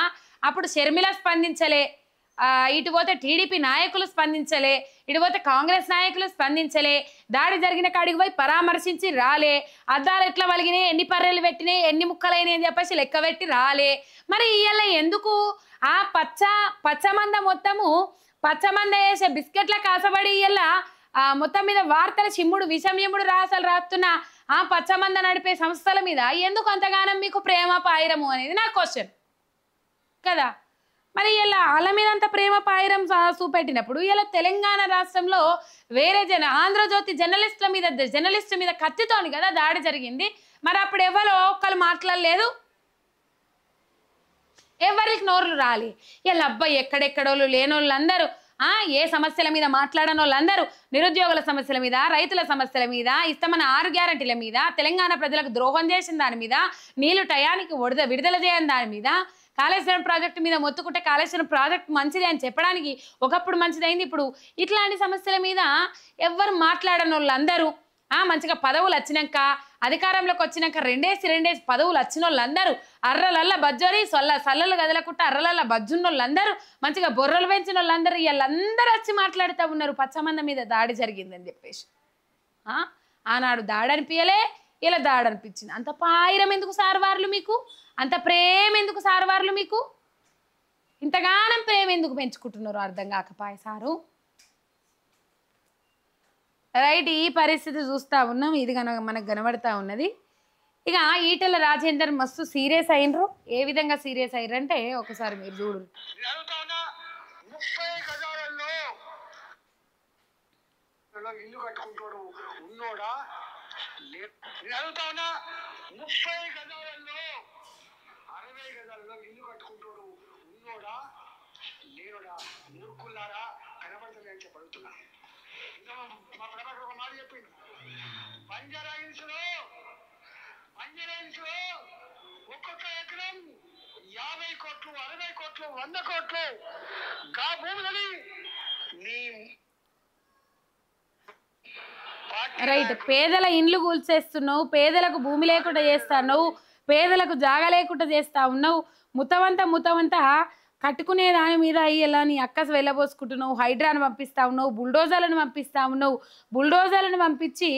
అప్పుడు షర్మిల స్పందించలే, ఇటు పోతే టీడీపీ నాయకులు స్పందించలే, ఇటు పోతే కాంగ్రెస్ నాయకులు స్పందించలే, దాడి జరిగిన కాడికి పోయి పరామర్శించి రాలే, అద్దాలు ఎట్లా వలిగినాయి, ఎన్ని పర్రెలు పెట్టినాయి, ఎన్ని ముక్కలైనాయి అని చెప్పేసి లెక్క పెట్టి రాలే. మరి ఇవాళ ఎందుకు ఆ పచ్చమంద మొత్తము పచ్చమంద వేసే బిస్కెట్ల కాసబడి ఇవాళ మొత్తం మీద వార్తల చిమ్ముడు విషం ఎమ్ముడు రాసాలు రాస్తున్న ఆ పచ్చమంద నడిపే సంస్థల మీద ఎందుకు అంతగానం మీకు ప్రేమ పాయిరము అనేది నా క్వశ్చన్ కదా. మరి ఇలా వాళ్ళ మీద అంత ప్రేమ పాయిరం చూపెట్టినప్పుడు ఇలా తెలంగాణ రాష్ట్రంలో వేరే ఆంధ్రజ్యోతి జర్నలిస్టుల మీద కత్తితోని కదా దాడి జరిగింది. మరి అప్పుడు ఎవరో ఒక్కరు మాట్లాడలేదు, ఎవరికి నోర్లు రాలి. ఇలా అబ్బాయి ఎక్కడెక్కడోళ్ళు లేనోళ్ళు అందరూ ఏ సమస్యల మీద మాట్లాడని వాళ్ళందరూ నిరుద్యోగుల సమస్యల మీద, రైతుల సమస్యల మీద, ఇష్టమైన 6 గ్యారెంటీల మీద, తెలంగాణ ప్రజలకు ద్రోహం చేసిన దాని మీద, నీళ్లు టయానికి విడుదల చేయని దాని మీద, కాళేశ్వరం ప్రాజెక్టు మీద మొత్తుకుంటే కాళేశ్వరం ప్రాజెక్ట్ మంచిది అని చెప్పడానికి ఒకప్పుడు మంచిదైంది, ఇప్పుడు ఇట్లాంటి సమస్యల మీద ఎవ్వరు మాట్లాడని వాళ్ళందరూ మంచిగా పదవులు వచ్చినాక అధికారంలోకి వచ్చినాక రెండేసి పదవులు వచ్చిన వాళ్ళందరూ అర్రలల్ల బజ్జోరి సల్లలు గదలకుంటే అర్రలల్ల బజ్జున్న వాళ్ళందరూ మంచిగా బొర్రలు పెంచిన వాళ్ళందరూ వీళ్ళందరూ వచ్చి మాట్లాడుతూ ఉన్నారు పచ్చమంద మీద దాడి జరిగిందని చెప్పేసి. ఆనాడు దాడి అనిపించలే, ఇలా దాడి అనిపించింది. అంత పాయిరం ఎందుకు సార్వార్లు మీకు, అంత ప్రేమ ఎందుకు సార్వార్లు మీకు, ఇంతగానం ప్రేమ ఎందుకు పెంచుకుంటున్నారు అర్థం కాకపాయ సారు. రైట్, ఈ పరిస్థితి చూస్తూ ఉన్నాం. ఇది మనకు కనబడతా ఉన్నది. ఇక ఈటెల రాజేందర్ మస్తు సీరియస్ అయినరు. ఏ విధంగా సీరియస్ అయ్యారు అంటే ఒకసారి మీరు చూడు. 30 గజాలలో ఇల్లు కట్టుకుంటాడు ఉన్నోడా, 30 గజాలలో 60 గజాలలో ఇల్లు కట్టుకుంటాడు ఉన్నోడా లేనుడా, మూర్ఖుల్లారా కనబడతలే అని చెప్పడుతున్నా. ఇంకా మా ప్రభాకర్ ఒక మాట చెప్పింది, బంజారా హిల్స్లో ఒక్కొక్క ఎకరం 50 కోట్లు 60 కోట్లు 100 కోట్లు గా భూములని రైట్, పేదల ఇండ్లు కూల్చేస్తున్నావు, పేదలకు భూమి లేకుండా చేస్తున్నావు, పేదలకు జాగా లేకుండా చేస్తా ఉన్నావు, ముతవంతా కట్టుకునే దాని మీద ఇలా నీ అక్కసు వెళ్ళబోసుకుంటున్నావు, హైడ్రాను పంపిస్తా ఉన్నావు, బుల్డోజర్లను పంపిస్తా ఉన్నావు, బుల్డోజర్లను పంపించి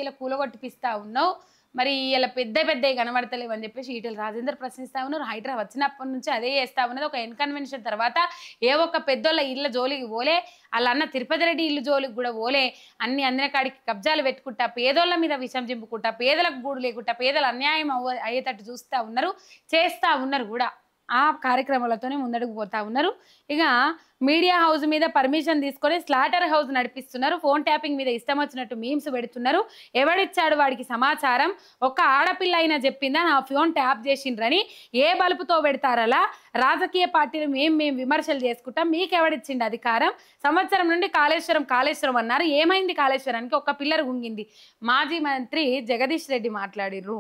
ఇలా కూలగొట్టిపిస్తా ఉన్నావు. మరి ఇలా పెద్ద కనబడతలేవు అని చెప్పేసి ఈటెల రాజేందర్ ప్రశ్నిస్తా ఉన్నారు. హైడ్రా వచ్చినప్పటి నుంచి అదే చేస్తా ఉన్నది. ఒక ఎన్కన్వెన్షన్ తర్వాత ఏ ఒక్క పెద్దోళ్ళ ఇళ్ళ జోలికి పోలే, వాళ్ళ అన్న తిరుపతి రెడ్డి ఇల్లు జోలికి కూడా పోలే, అన్ని అందిన కాడికి కబ్జాలు పెట్టుకుంటా, పేదోళ్ళ మీద విషం చింపుకుంటా, పేదలకు గూడు లేకుండా, పేదల అన్యాయం అయ్యేటట్టు చూస్తూ ఉన్నారు, చేస్తూ ఉన్నారు కూడా. ఆ కార్యక్రమాలతోనే ముందడుగు పోతా ఉన్నారు. ఇక మీడియా హౌస్ మీద పర్మిషన్ తీసుకొని స్లాటర్ హౌస్ నడిపిస్తున్నారు, ఫోన్ ట్యాపింగ్ మీద ఇష్టం వచ్చినట్టు మీమ్స్ పెడుతున్నారు. ఎవడిచ్చాడు వాడికి సమాచారం, ఒక్క ఆడపిల్ల అయినా చెప్పిందా నా ఫోన్ ట్యాప్ చేసిండ్రని, ఏ బలుపుతో పెడతారలా, రాజకీయ పార్టీలు మేము విమర్శలు చేసుకుంటాం, మీకెవడిచ్చిండు అధికారం, సంవత్సరం నుండి కాళేశ్వరం అన్నారు, ఏమైంది కాళేశ్వరానికి, ఒక్క పిల్లర్ గుంగింది. మాజీ మంత్రి జగదీష్ రెడ్డి మాట్లాడిర్రు.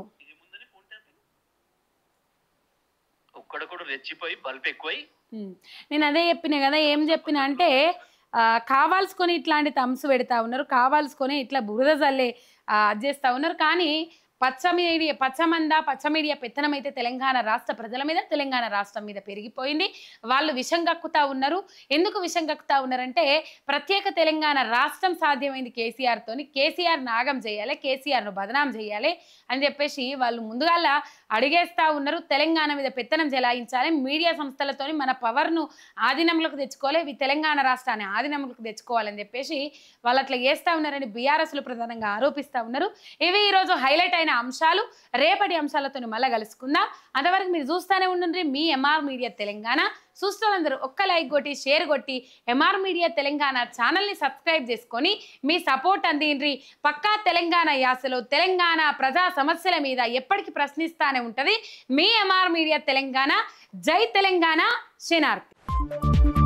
రెచ్చిపోయి బల్బ్ ఎక్కువై నేను అదే చెప్పిన కదా, ఏం చెప్పిన అంటే కావాల్సుకొని ఇట్లాంటి థమ్స్ పెడతా ఉన్నారు, కావాల్సుకొని ఇట్లా బురద జల్లే చేస్తూ ఉన్నారు. కానీ పచ్చ మీడియా పెత్తనం అయితే తెలంగాణ రాష్ట్ర ప్రజల మీద, తెలంగాణ రాష్ట్రం మీద పెరిగిపోయింది. వాళ్ళు విషం కక్కుతా ఉన్నారు. ఎందుకు విషం కక్కుతా ఉన్నారంటే ప్రత్యేక తెలంగాణ రాష్ట్రం సాధ్యమైంది కేసీఆర్ తోని, కేసీఆర్ నాగం చేయాలి, కేసీఆర్ను బదనాం చేయాలి అని చెప్పేసి వాళ్ళు ముందుగా అడిగేస్తా ఉన్నారు. తెలంగాణ మీద పెత్తనం చెలాయించాలి, మీడియా సంస్థలతోని మన పవర్ను ఆధీనంలోకి తెచ్చుకోవాలి, ఇవి తెలంగాణ రాష్ట్రాన్ని ఆధీనంలోకి తెచ్చుకోవాలని చెప్పేసి వాళ్ళు అట్లా చేస్తూ ఉన్నారని బీఆర్ఎస్లు ప్రధానంగా ఆరోపిస్తూ ఉన్నారు. ఇవి ఈరోజు హైలైట్ అయిన అంశాలు. రేపటి అంశాలతో మళ్ళీ కలుసుకుందాం. అంతవరకు మీరు చూస్తూనే ఉండండి మీ ఎంఆర్ మీడియా తెలంగాణ. చూస్తున్నందరూ ఒక్క లైక్ కొట్టి షేర్ కొట్టి ఎంఆర్ మీడియా తెలంగాణ ఛానల్ని సబ్స్క్రైబ్ చేసుకొని మీ సపోర్ట్ అందిండ్రి. పక్కా తెలంగాణ యాసలో తెలంగాణ ప్రజా సమస్యల మీద ఎప్పటికీ ప్రశ్నిస్తానే ఉంటుంది మీ ఎంఆర్ మీడియా తెలంగాణ. జై తెలంగాణ, శనార్థి.